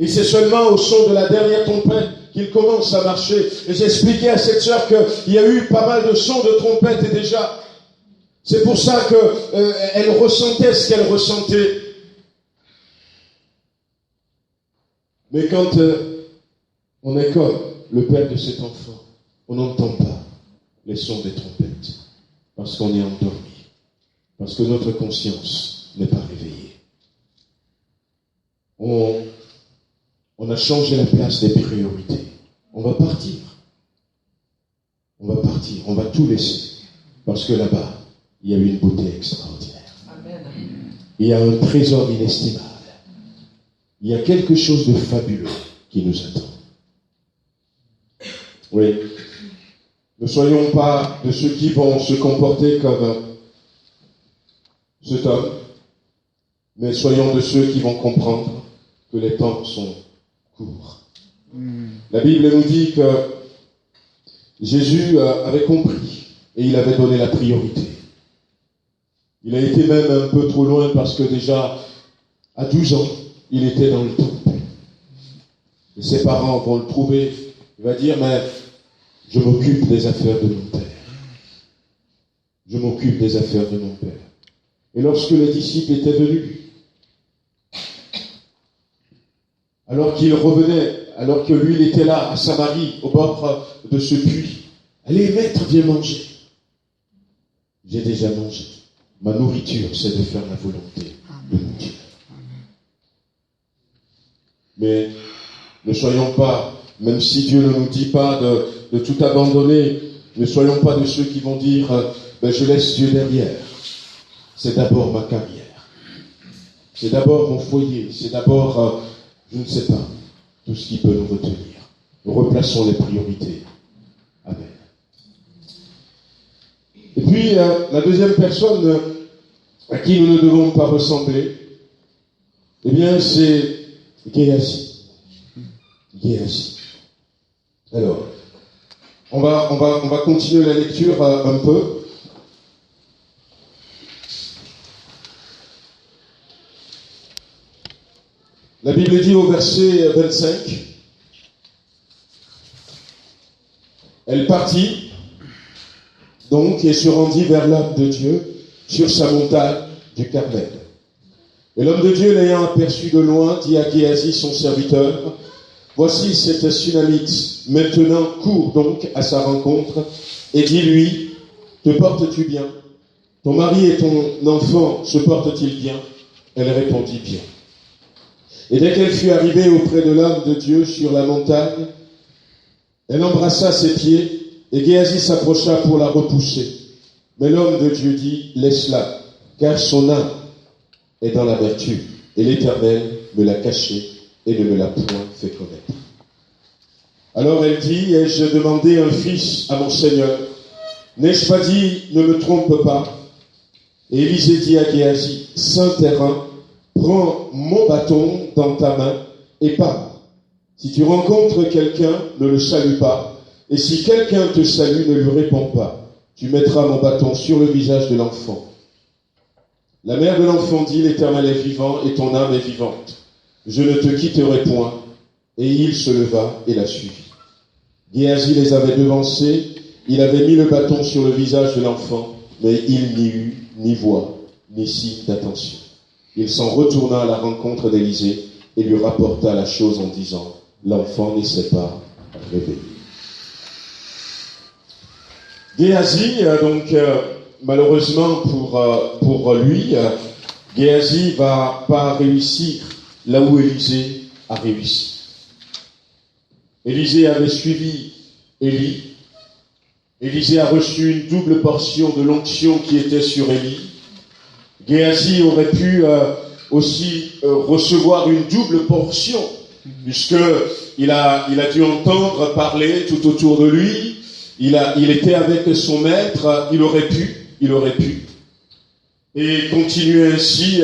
Et c'est seulement au son de la dernière trompette qu'ils commencent à marcher. Et j'ai expliqué à cette sœur qu'il y a eu pas mal de sons de trompette et déjà. C'est pour ça qu'elle ressentait ce qu'elle ressentait. Mais quand on est comme le père de cet enfant, on n'entend pas les sons des trompettes, parce qu'on est endormi, parce que notre conscience n'est pas réveillée. On a changé la place des priorités. On va partir. On va tout laisser, parce que là-bas, il y a une beauté extraordinaire. Amen. Il y a un trésor inestimable. Il y a quelque chose de fabuleux qui nous attend. Oui. Ne soyons pas de ceux qui vont se comporter comme cet homme, mais soyons de ceux qui vont comprendre que les temps sont courts. La Bible nous dit que Jésus avait compris et il avait donné la priorité. Il a été même un peu trop loin parce que déjà, à 12 ans, il était dans le temple. Et ses parents vont le trouver. Il va dire, mais je m'occupe des affaires de mon père. Je m'occupe des affaires de mon père. Et lorsque les disciples étaient venus, alors qu'il revenait, alors que lui, il était là, à Samarie, au bord de ce puits, allez, maître, viens manger. J'ai déjà mangé. Ma nourriture, c'est de faire la volonté de mon Dieu. Mais ne soyons pas, même si Dieu ne nous dit pas de tout abandonner, ne soyons pas de ceux qui vont dire, je laisse Dieu derrière. C'est d'abord ma carrière. C'est d'abord mon foyer. C'est d'abord, je ne sais pas, tout ce qui peut nous retenir. Nous replaçons les priorités. Amen. Et puis, la deuxième personne à qui nous ne devons pas ressembler, eh bien, c'est Géasi. Géasi. Alors, on va continuer la lecture un peu. La Bible dit au verset 25, elle partit donc et se rendit vers l'homme de Dieu sur sa montagne du Carmel. Et l'homme de Dieu, l'ayant aperçu de loin, dit à Géasi, son serviteur, « Voici cette Sunamite, maintenant cours donc à sa rencontre, et dis-lui, te portes-tu bien? Ton mari et ton enfant se portent-ils bien ?» Elle répondit bien. Et dès qu'elle fut arrivée auprès de l'homme de Dieu sur la montagne, Elle embrassa ses pieds, et Géasi s'approcha pour la repousser. Mais l'homme de Dieu dit, laisse-la, car son âme est dans l'amertume, et l'Éternel me l'a cachée et ne me l'a point fait connaître. Alors elle dit, ai-je demandé un fils à mon Seigneur? N'ai-je pas dit, ne me trompe pas? Et Élisée dit à Géasi, saint terrain, prends mon bâton dans ta main et pars. Si tu rencontres quelqu'un, ne le salue pas. Et si quelqu'un te salue, ne lui réponds pas. Tu mettras mon bâton sur le visage de l'enfant. La mère de l'enfant dit, l'Éternel est vivant et ton âme est vivante. Je ne te quitterai point. Et il se leva et la suivit. Géasi les avait devancés. Il avait mis le bâton sur le visage de l'enfant, mais il n'y eut ni voix, ni signe d'attention. Il s'en retourna à la rencontre d'Élisée et lui rapporta la chose en disant, l'enfant ne s'est pas réveillé. Géasi, malheureusement pour lui, Géasi va pas réussir là où Élisée a réussi. Élisée avait suivi Élie. Élisée a reçu une double portion de l'onction qui était sur Élie. Géasi aurait pu aussi recevoir une double portion, puisqu'il a dû entendre parler tout autour de lui. Il était avec son maître, il aurait pu. Et continuer ainsi,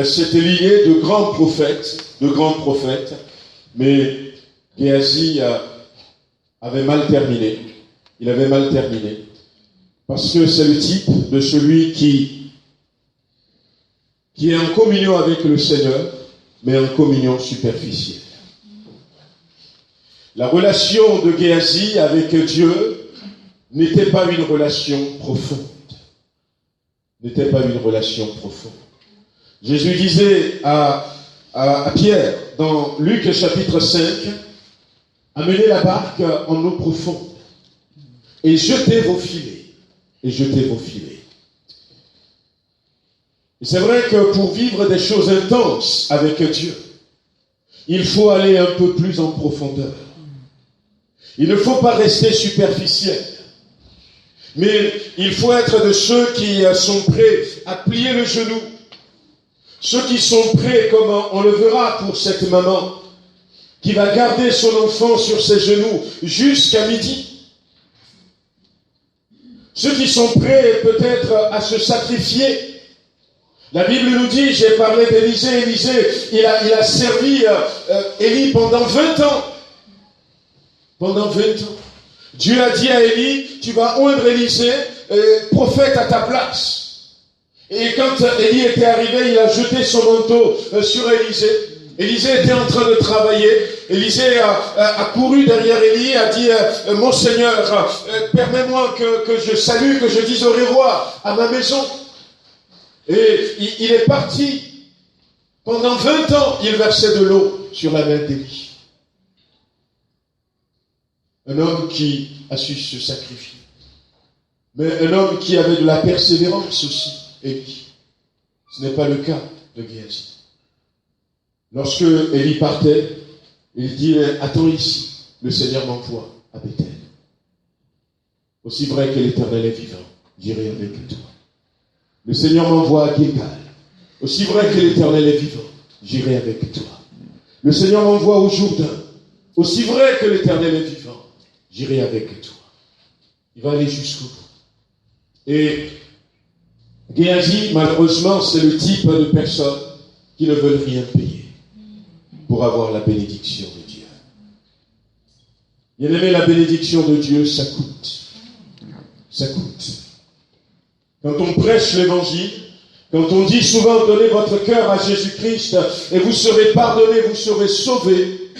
c'était lié de grands prophètes. Mais Géasi avait mal terminé. Il avait mal terminé. Parce que c'est le type de celui qui est en communion avec le Seigneur, mais en communion superficielle. La relation de Géasi avec Dieu n'était pas une relation profonde. Jésus disait à Pierre, dans Luc chapitre 5, amenez la barque en eau profonde et jetez vos filets. Et c'est vrai que pour vivre des choses intenses avec Dieu, il faut aller un peu plus en profondeur. Il ne faut pas rester superficiel. Mais il faut être de ceux qui sont prêts à plier le genou. Ceux qui sont prêts, comme on le verra pour cette maman, qui va garder son enfant sur ses genoux jusqu'à midi. Ceux qui sont prêts peut-être à se sacrifier. La Bible nous dit, j'ai parlé d'Élisée, il a servi Élie pendant 20 ans. Dieu a dit à Élie, tu vas oindre Élisée, prophète à ta place. Et quand Élie était arrivé, il a jeté son manteau sur Élisée. Élisée était en train de travailler. Élisée a couru derrière Élie, a dit, mon Seigneur, permets-moi que je salue, que je dise au revoir à ma maison. Et il est parti. Pendant 20 ans, il versait de l'eau sur la main d'Élie. Un homme qui a su se sacrifier. Mais un homme qui avait de la persévérance aussi, Élie. Ce n'est pas le cas de Géasi. Lorsque Élie partait, il dit, attends ici, le Seigneur m'envoie à Bethel. Aussi vrai que l'Éternel est vivant, j'irai avec toi. Le Seigneur m'envoie à Gilgal. Aussi vrai que l'Éternel est vivant, j'irai avec toi. Le Seigneur m'envoie au Jourdain. Aussi vrai que l'Éternel est vivant, j'irai avec toi. Il va aller jusqu'au bout. Et Géasi, malheureusement, c'est le type de personnes qui ne veulent rien payer pour avoir la bénédiction de Dieu. Bien aimé, la bénédiction de Dieu, ça coûte. Ça coûte. Quand on prêche l'évangile, quand on dit souvent donnez votre cœur à Jésus-Christ et vous serez pardonnés, vous serez sauvés,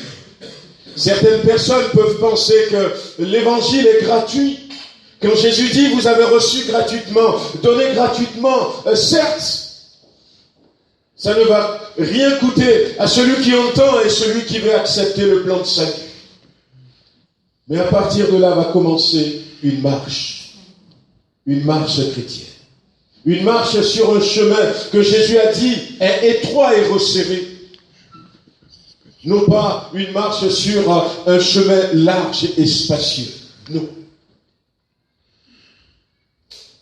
certaines personnes peuvent penser que l'évangile est gratuit. Quand Jésus dit vous avez reçu gratuitement, donnez gratuitement, certes, ça ne va rien coûter à celui qui entend et celui qui veut accepter le plan de salut. Mais à partir de là va commencer une marche chrétienne. Une marche sur un chemin que Jésus a dit est étroit et resserré. Non pas une marche sur un chemin large et spacieux. Non.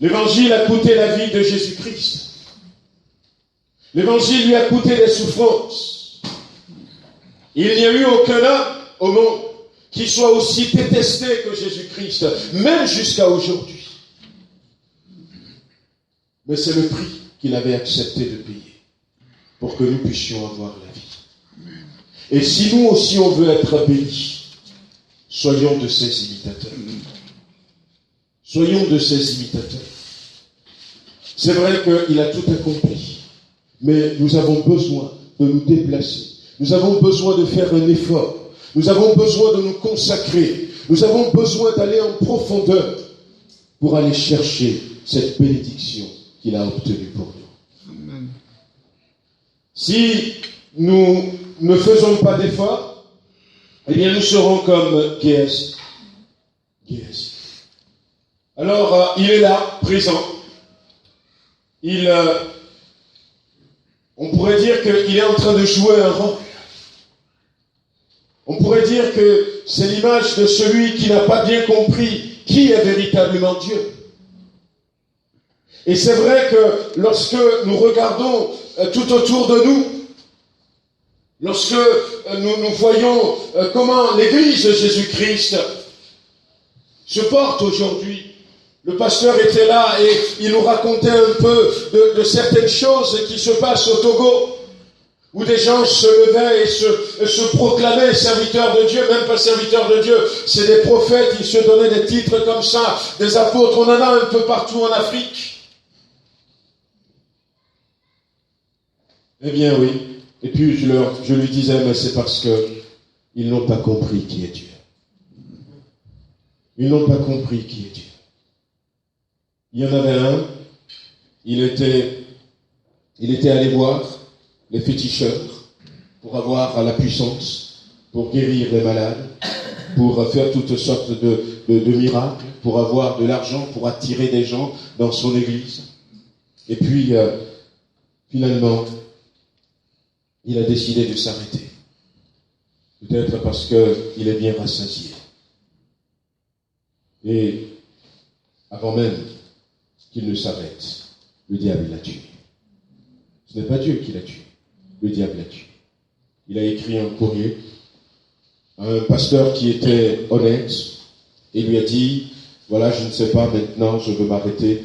L'évangile a coûté la vie de Jésus-Christ. L'évangile lui a coûté des souffrances. Il n'y a eu aucun homme au monde qui soit aussi détesté que Jésus-Christ, même jusqu'à aujourd'hui. Mais c'est le prix qu'il avait accepté de payer pour que nous puissions avoir la vie. Et si nous aussi on veut être bénis, soyons de ses imitateurs. Soyons de ses imitateurs. C'est vrai qu'il a tout accompli, mais nous avons besoin de nous déplacer. Nous avons besoin de faire un effort. Nous avons besoin de nous consacrer. Nous avons besoin d'aller en profondeur pour aller chercher cette bénédiction qu'il a obtenue pour nous. Amen. Si nous ne faisons pas d'efforts, eh bien nous serons comme Géasi. Alors, il est là, présent. On pourrait dire qu'il est en train de jouer un rôle. On pourrait dire que c'est l'image de celui qui n'a pas bien compris qui est véritablement Dieu. Et c'est vrai que lorsque nous regardons tout autour de nous, lorsque nous voyons comment l'Église de Jésus-Christ se porte aujourd'hui, le pasteur était là et il nous racontait un peu de certaines choses qui se passent au Togo, où des gens se levaient et se proclamaient serviteurs de Dieu, même pas serviteurs de Dieu, c'est des prophètes, ils se donnaient des titres comme ça, des apôtres, on en a un peu partout en Afrique. Eh bien oui, et puis je lui disais, mais c'est parce qu'ils n'ont pas compris qui est Dieu. Ils n'ont pas compris qui est Dieu. Il y en avait un, il était allé voir les féticheurs pour avoir la puissance, pour guérir les malades, pour faire toutes sortes de miracles, pour avoir de l'argent, pour attirer des gens dans son église. Et puis, finalement, il a décidé de s'arrêter. Peut-être parce qu'il est bien rassasié. Et avant même qu'il ne s'arrête, le diable l'a tué. Ce n'est pas Dieu qui l'a tué. Le diable l'a tué. Il a écrit un courrier à un pasteur qui était honnête et lui a dit, voilà, je ne sais pas, maintenant je veux m'arrêter,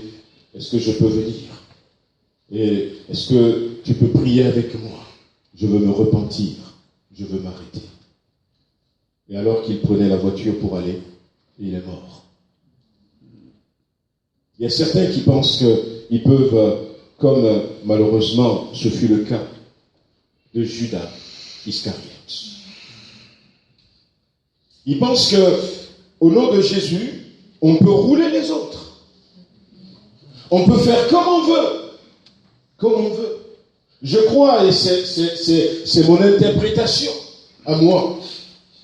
est-ce que je peux venir? Et est-ce que tu peux prier avec moi? Je veux me repentir, je veux m'arrêter. Et alors qu'il prenait la voiture pour aller, il est mort. Il y a certains qui pensent qu'ils peuvent, comme malheureusement ce fut le cas de Judas Iscariote. Ils pensent qu'au nom de Jésus, on peut rouler les autres. On peut faire comme on veut. Comme on veut. Je crois, et c'est mon interprétation à moi.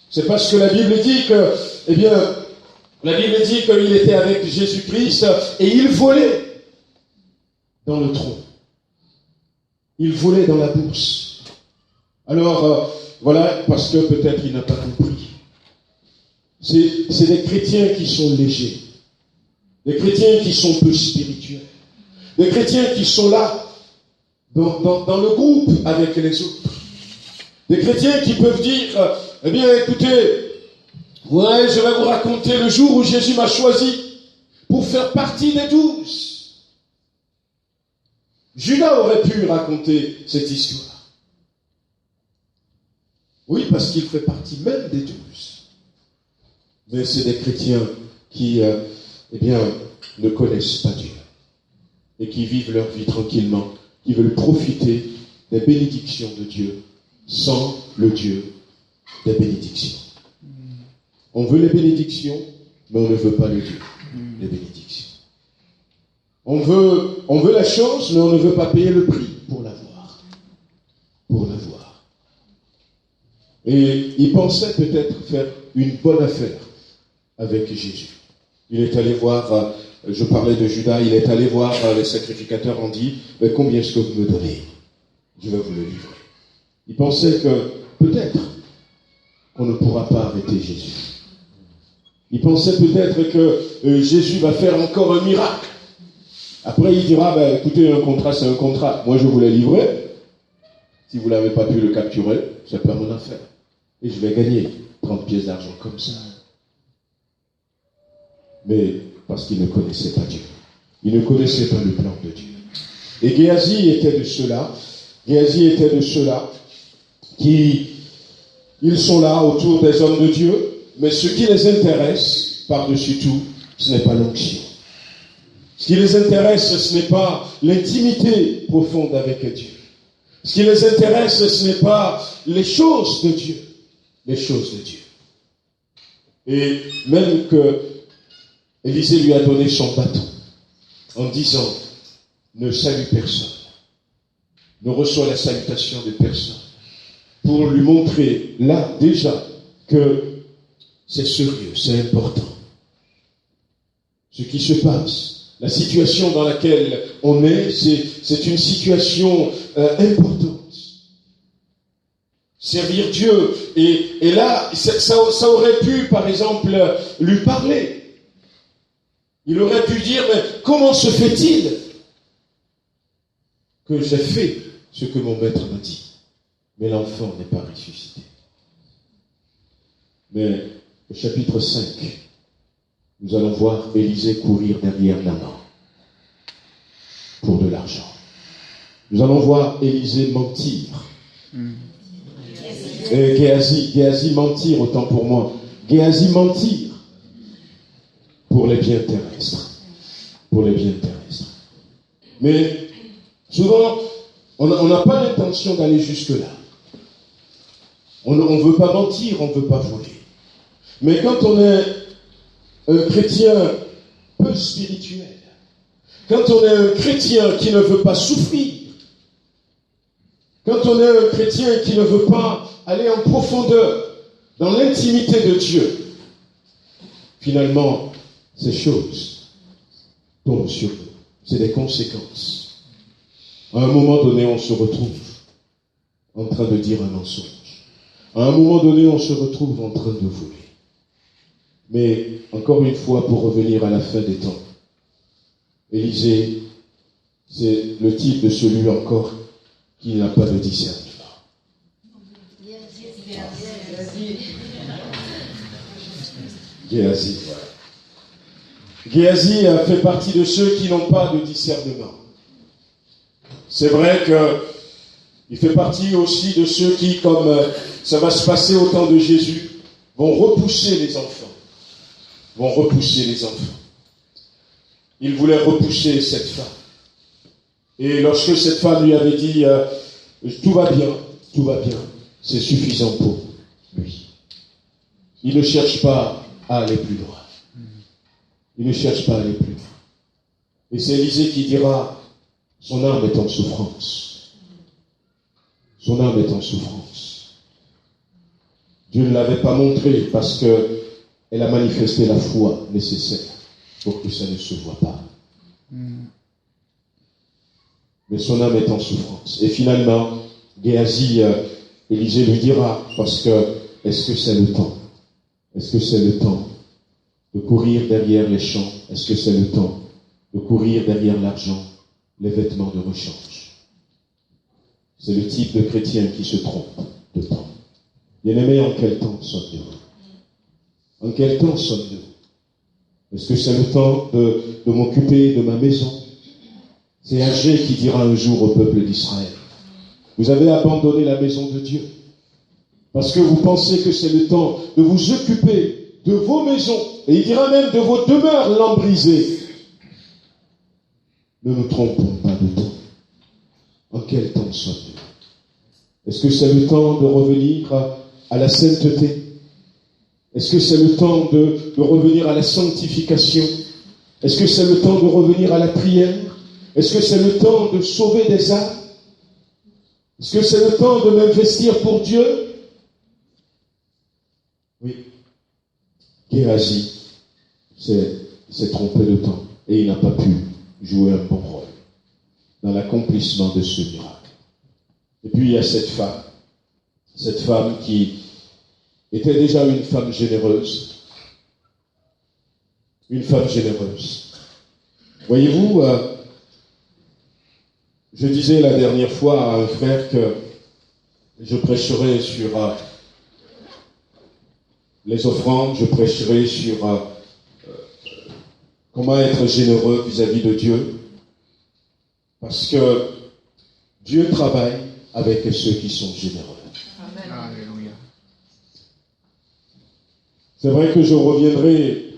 C'est parce que la Bible dit que, eh bien, la Bible dit qu'il était avec Jésus-Christ et il volait dans le tronc. Il volait dans la bourse. Alors, voilà, parce que peut-être il n'a pas compris. C'est des chrétiens qui sont légers. Des chrétiens qui sont peu spirituels. Des chrétiens qui sont là, dans le groupe avec les autres. Des chrétiens qui peuvent dire, eh bien, écoutez, ouais, je vais vous raconter le jour où Jésus m'a choisi pour faire partie des 12. Judas aurait pu raconter cette histoire. Oui, parce qu'il fait partie même des 12. Mais c'est des chrétiens qui, eh bien, ne connaissent pas Dieu et qui vivent leur vie tranquillement, qui veulent profiter des bénédictions de Dieu sans le Dieu des bénédictions. On veut les bénédictions, mais on ne veut pas le Dieu des bénédictions. On veut la chose, mais on ne veut pas payer le prix pour l'avoir. Pour l'avoir. Et il pensait peut-être faire une bonne affaire avec Jésus. Il est allé voir, je parlais de Judas, il est allé voir les sacrificateurs, on dit, mais combien est-ce que vous me donnez? Je vais vous le livrer. Il pensait que peut-être qu'on ne pourra pas arrêter Jésus. Il pensait peut-être que Jésus va faire encore un miracle. Après, il dira, écoutez, un contrat, c'est un contrat. Moi, je vous l'ai livré. Si vous n'avez pas pu le capturer, c'est pas mon affaire. Et je vais gagner 30 pièces d'argent comme ça. Mais parce qu'il ne connaissait pas Dieu. Il ne connaissait pas le plan de Dieu. Et Géasi était de ceux-là. Géasi était de ceux-là qui, ils sont là autour des hommes de Dieu, mais ce qui les intéresse, par-dessus tout, ce n'est pas l'onction. Ce qui les intéresse, ce n'est pas l'intimité profonde avec Dieu. Ce qui les intéresse, ce n'est pas les choses de Dieu. Les choses de Dieu. Et même que Élisée lui a donné son bâton en disant, ne salue personne, ne reçoit la salutation de personne, pour lui montrer là déjà que c'est sérieux, c'est important. Ce qui se passe, la situation dans laquelle on est, c'est une situation importante. Servir Dieu, et là, ça aurait pu, par exemple, lui parler. Il aurait pu dire, mais comment se fait-il que j'ai fait ce que mon maître m'a dit? Mais l'enfant n'est pas ressuscité. Mais au chapitre 5, nous allons voir Élisée courir derrière Naaman pour de l'argent. Nous allons voir Élisée mentir. Et Géasi mentir, autant pour moi. Géasi mentir pour les biens terrestres. Pour les biens terrestres. Mais souvent, on n'a pas l'intention d'aller jusque-là. On ne veut pas mentir, on ne veut pas voler. Mais quand on est un chrétien peu spirituel, quand on est un chrétien qui ne veut pas souffrir, quand on est un chrétien qui ne veut pas aller en profondeur dans l'intimité de Dieu, finalement, ces choses tombent sur nous. C'est des conséquences. À un moment donné, on se retrouve en train de dire un mensonge. À un moment donné, on se retrouve en train de voler. Mais, encore une fois, pour revenir à la fin des temps, Élisée, c'est le type de celui encore qui n'a pas de discernement. Géasi, voilà. Géasi fait partie de ceux qui n'ont pas de discernement. C'est vrai qu'il fait partie aussi de ceux qui, comme ça va se passer au temps de Jésus, vont repousser les enfants. Il voulait repousser cette femme. Et lorsque cette femme lui avait dit tout va bien, c'est suffisant pour lui. Il ne cherche pas à aller plus loin. Et c'est Élisée qui dira, son âme est en souffrance. Dieu ne l'avait pas montré parce qu'elle a manifesté la foi nécessaire pour que ça ne se voit pas. Mais son âme est en souffrance. Et finalement, Géasi, Élisée lui dira, parce que, est-ce que c'est le temps? Est-ce que c'est le temps de courir derrière les champs? Est-ce que c'est le temps de courir derrière l'argent, les vêtements de rechange? C'est le type de chrétien qui se trompe de temps. Bien-aimés, en quel temps sommes-nous? En quel temps sommes-nous? Est-ce que c'est le temps de m'occuper de ma maison? C'est Agé qui dira un jour au peuple d'Israël, vous avez abandonné la maison de Dieu parce que vous pensez que c'est le temps de vous occuper de vos maisons, et il dira même de vos demeures lambrisées. Ne nous trompons pas de temps. En quel temps sommes-nous? Est-ce que c'est le temps de revenir à la sainteté? Est-ce que c'est le temps de revenir à la sanctification? Est-ce que c'est le temps de revenir à la prière? Est-ce que c'est le temps de sauver des âmes? Est-ce que c'est le temps de m'investir pour Dieu? Oui. Géasi s'est trompé de temps et il n'a pas pu jouer un bon rôle dans l'accomplissement de ce miracle. Et puis il y a cette femme qui était déjà une femme généreuse. Une femme généreuse. Voyez-vous, je disais la dernière fois à un frère que je prêcherai sur les offrandes, je prêcherai sur comment être généreux vis-à-vis de Dieu. Parce que Dieu travaille avec ceux qui sont généreux. Amen. Alléluia. C'est vrai que je reviendrai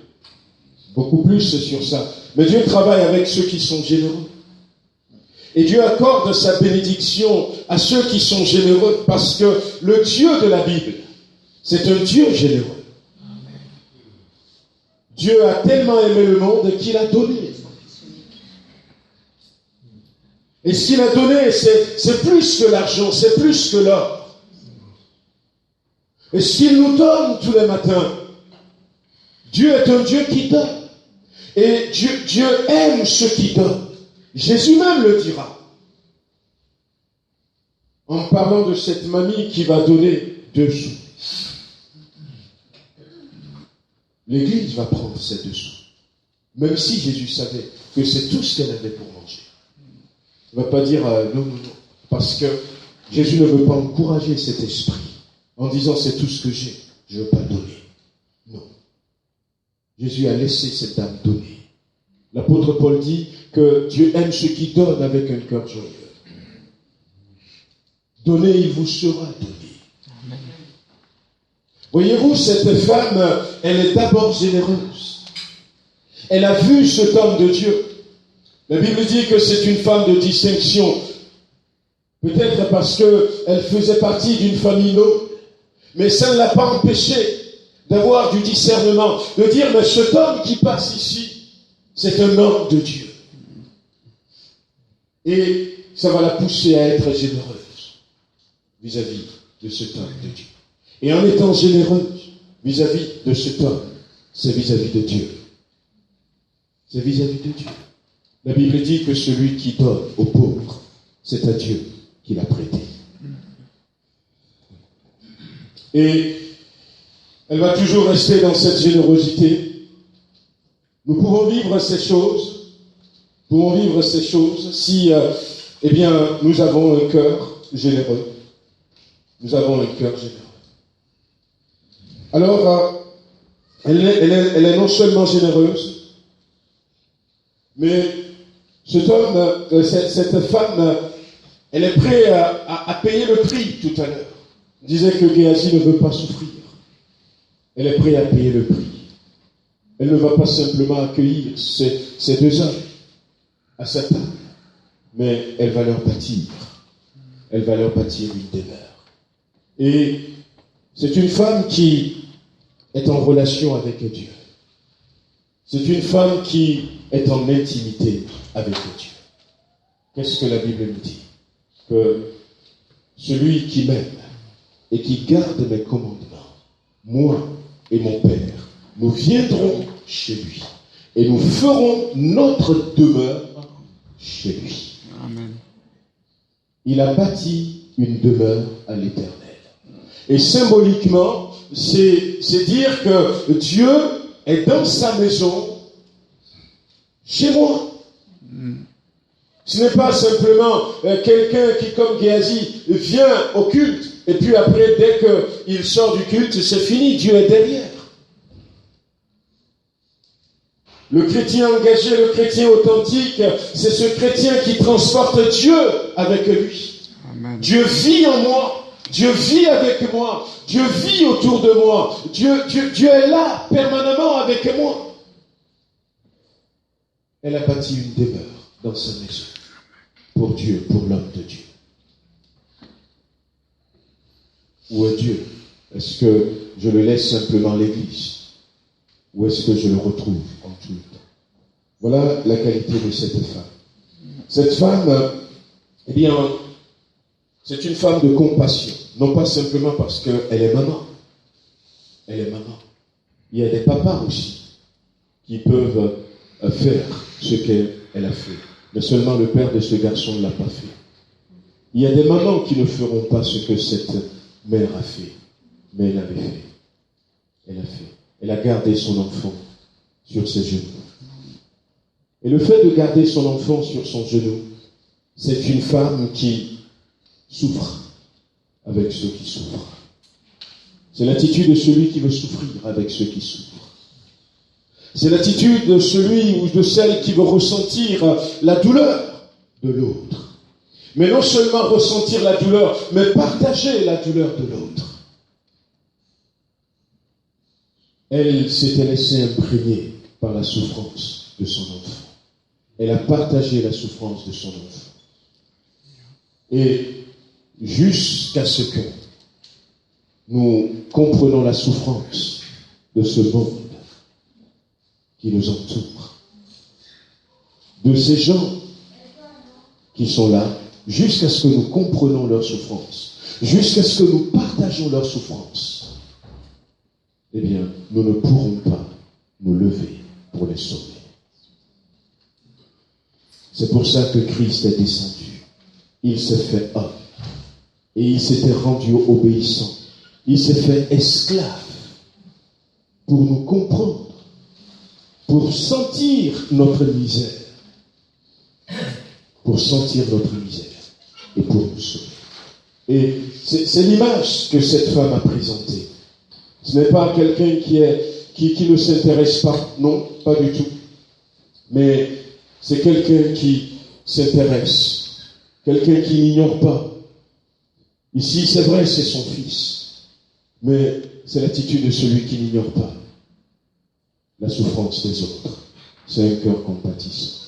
beaucoup plus sur ça. Mais Dieu travaille avec ceux qui sont généreux. Et Dieu accorde sa bénédiction à ceux qui sont généreux parce que le Dieu de la Bible, c'est un Dieu généreux. Dieu a tellement aimé le monde qu'il a donné. Et ce qu'il a donné, c'est plus que l'argent, c'est plus que l'or. Et ce qu'il nous donne tous les matins, Dieu est un Dieu qui donne. Et Dieu aime ceux qui donnent. Jésus même le dira. En parlant de cette mamie qui va donner 2 sous. L'Église va prendre ces 2 sous. Même si Jésus savait que c'est tout ce qu'elle avait pour manger. Il ne va pas dire non. Parce que Jésus ne veut pas encourager cet esprit en disant c'est tout ce que j'ai, je ne veux pas donner. Non. Jésus a laissé cette dame donner. L'apôtre Paul dit que Dieu aime ceux qui donnent avec un cœur joyeux. Donnez, il vous sera donné. Voyez-vous, cette femme, elle est d'abord généreuse. Elle a vu cet homme de Dieu. La Bible dit que c'est une femme de distinction. Peut-être parce qu'elle faisait partie d'une famille noble. Mais ça ne l'a pas empêché d'avoir du discernement. De dire, mais cet homme qui passe ici, c'est un homme de Dieu. Et ça va la pousser à être généreuse vis-à-vis de cet homme de Dieu. Et en étant généreuse vis-à-vis de cet homme, c'est vis-à-vis de Dieu. C'est vis-à-vis de Dieu. La Bible dit que celui qui donne aux pauvres, c'est à Dieu qu'il a prêté. Et elle va toujours rester dans cette générosité. Nous pouvons vivre ces choses. Si, nous avons un cœur généreux. Nous avons un cœur généreux. Alors, elle est non seulement généreuse, mais cette femme, elle est prête à payer le prix tout à l'heure. On disait que Géasi ne veut pas souffrir. Elle est prête à payer le prix. Elle ne va pas simplement accueillir ces 2 hommes à sa table, mais elle va leur bâtir. Elle va leur bâtir une demeure. Et c'est une femme qui est en relation avec Dieu. C'est une femme qui est en intimité avec Dieu. Qu'est-ce que la Bible nous dit? Que celui qui m'aime et qui garde mes commandements, moi et mon Père, nous viendrons chez lui et nous ferons notre demeure chez lui. Amen. Il a bâti une demeure à l'Éternel. Et symboliquement, c'est dire que Dieu est dans sa maison, chez moi. Ce n'est pas simplement quelqu'un qui, comme Géasi, vient au culte, et puis après, dès qu'il sort du culte, c'est fini, Dieu est derrière. Le chrétien engagé, le chrétien authentique, c'est ce chrétien qui transporte Dieu avec lui. Amen. Dieu vit en moi. Dieu vit avec moi. Dieu vit autour de moi. Dieu est là, permanemment avec moi. Elle a bâti une demeure dans sa maison. Pour Dieu, pour l'homme de Dieu. Où est Dieu? Est-ce que je le laisse simplement à l'église? Ou est-ce que je le retrouve en tout temps? Voilà la qualité de cette femme. Cette femme, c'est une femme de compassion. Non pas simplement parce qu'elle est maman. Elle est maman. Il y a des papas aussi qui peuvent faire ce qu'elle a fait. Mais seulement le père de ce garçon ne l'a pas fait. Il y a des mamans qui ne feront pas ce que cette mère a fait. Mais elle avait fait. elle a fait. Elle a gardé son enfant sur ses genoux. Et le fait de garder son enfant sur son genou, c'est une femme qui souffre avec ceux qui souffrent. C'est l'attitude de celui qui veut souffrir avec ceux qui souffrent. C'est l'attitude de celui ou de celle qui veut ressentir la douleur de l'autre. Mais non seulement ressentir la douleur, mais partager la douleur de l'autre. Elle s'était laissée imprégner par la souffrance de son enfant. Elle a partagé la souffrance de son enfant. Et jusqu'à ce que nous comprenons la souffrance de ce monde qui nous entoure, de ces gens qui sont là, jusqu'à ce que nous comprenions leur souffrance, jusqu'à ce que nous partageons leur souffrance, eh bien, nous ne pourrons pas nous lever pour les sauver. C'est pour ça que Christ est descendu. Il s'est fait homme. Et il s'était rendu obéissant. Il s'est fait esclave pour nous comprendre, pour sentir notre misère. Pour sentir notre misère et pour nous sauver. Et c'est l'image que cette femme a présentée. Ce n'est pas quelqu'un qui ne s'intéresse pas, non, pas du tout. Mais c'est quelqu'un qui s'intéresse, quelqu'un qui n'ignore pas. Ici, c'est vrai, c'est son fils, mais c'est l'attitude de celui qui n'ignore pas la souffrance des autres. C'est un cœur compatissant.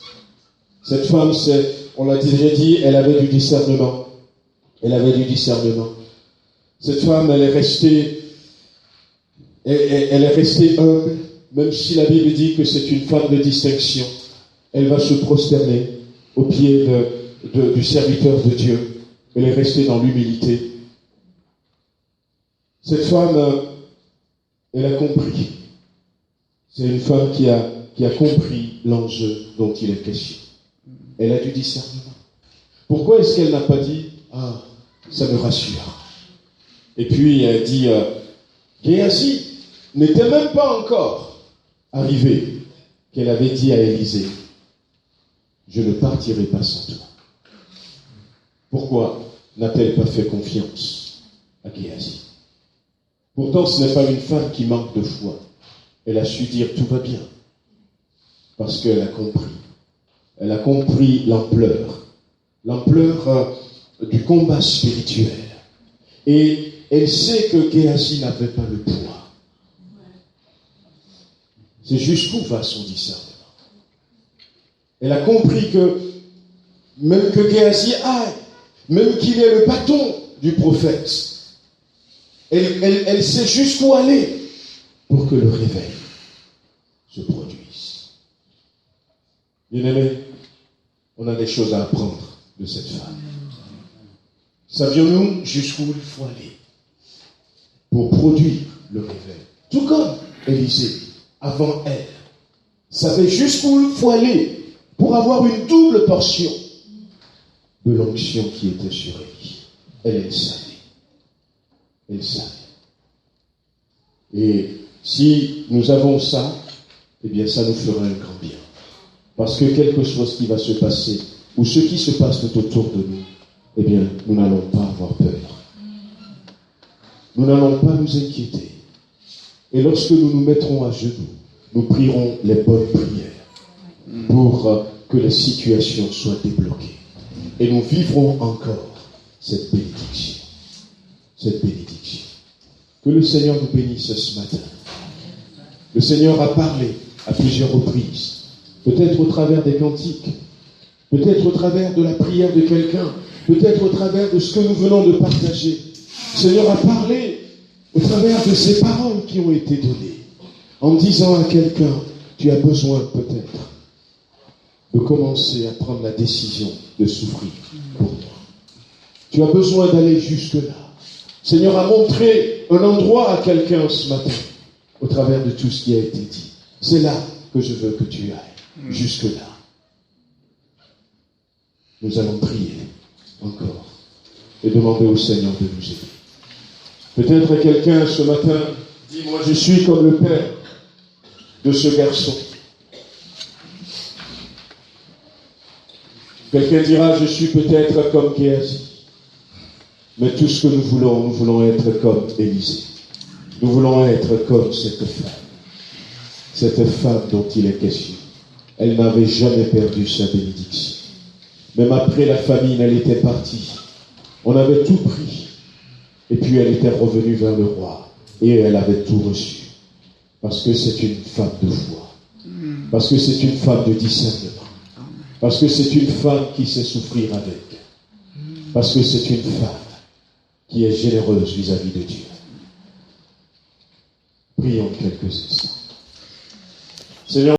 Cette femme, on l'a déjà dit, elle avait du discernement. Elle avait du discernement. Cette femme, elle est restée humble, même si la Bible dit que c'est une femme de distinction. Elle va se prosterner aux pieds du serviteur de Dieu. Elle est restée dans l'humilité. Cette femme, elle a compris. C'est une femme qui a compris l'enjeu dont il est question. Elle a du discernement. Pourquoi est-ce qu'elle n'a pas dit « Ah, ça me rassure ». Et puis elle dit Géasi n'était même pas encore arrivé qu'elle avait dit à Élisée « Je ne partirai pas sans toi ». Pourquoi n'a-t-elle pas fait confiance à Géasi? Pourtant, ce n'est pas une femme qui manque de foi. Elle a su dire « Tout va bien » parce qu'elle a compris. Elle a compris l'ampleur du combat spirituel. Et elle sait que Géasi n'avait pas le poids. C'est jusqu'où va son discernement. Elle a compris que même que Géasi aille, même qu'il ait le bâton du prophète, elle sait jusqu'où aller pour que le réveil se produise. Bien-aimés, on a des choses à apprendre de cette femme. Savions-nous jusqu'où il faut aller pour produire le réveil? Tout comme Élisée, avant elle, savait jusqu'où il faut aller pour avoir une double portion de l'onction qui était sur elle. Elle savait. Elle savait. Et si nous avons ça, eh bien ça nous fera un grand bien. Parce que quelque chose qui va se passer, ou ce qui se passe tout autour de nous, eh bien, nous n'allons pas avoir peur. Nous n'allons pas nous inquiéter. Et lorsque nous nous mettrons à genoux, nous prierons les bonnes prières pour que la situation soit débloquée. Et nous vivrons encore cette bénédiction. Cette bénédiction. Que le Seigneur nous bénisse ce matin. Le Seigneur a parlé à plusieurs reprises. Peut-être au travers des cantiques, peut-être au travers de la prière de quelqu'un, peut-être au travers de ce que nous venons de partager. Le Seigneur a parlé au travers de ces paroles qui ont été données, en disant à quelqu'un, tu as besoin peut-être de commencer à prendre la décision de souffrir pour moi. Tu as besoin d'aller jusque-là. Le Seigneur a montré un endroit à quelqu'un ce matin, au travers de tout ce qui a été dit. C'est là que je veux que tu ailles. Jusque-là. Nous allons prier encore et demander au Seigneur de nous aider. Peut-être quelqu'un ce matin Dis-moi, je suis comme le père de ce garçon. Quelqu'un dira, je suis peut-être comme Géasi. Mais tout ce que nous voulons être comme Élisée. Nous voulons être comme cette femme dont il est question. Elle n'avait jamais perdu sa bénédiction. Même après la famine, elle était partie. On avait tout pris. Et puis elle était revenue vers le roi. Et elle avait tout reçu. Parce que c'est une femme de foi. Parce que c'est une femme de discernement. Parce que c'est une femme qui sait souffrir avec. Parce que c'est une femme qui est généreuse vis-à-vis de Dieu. Prions quelques instants. Seigneur,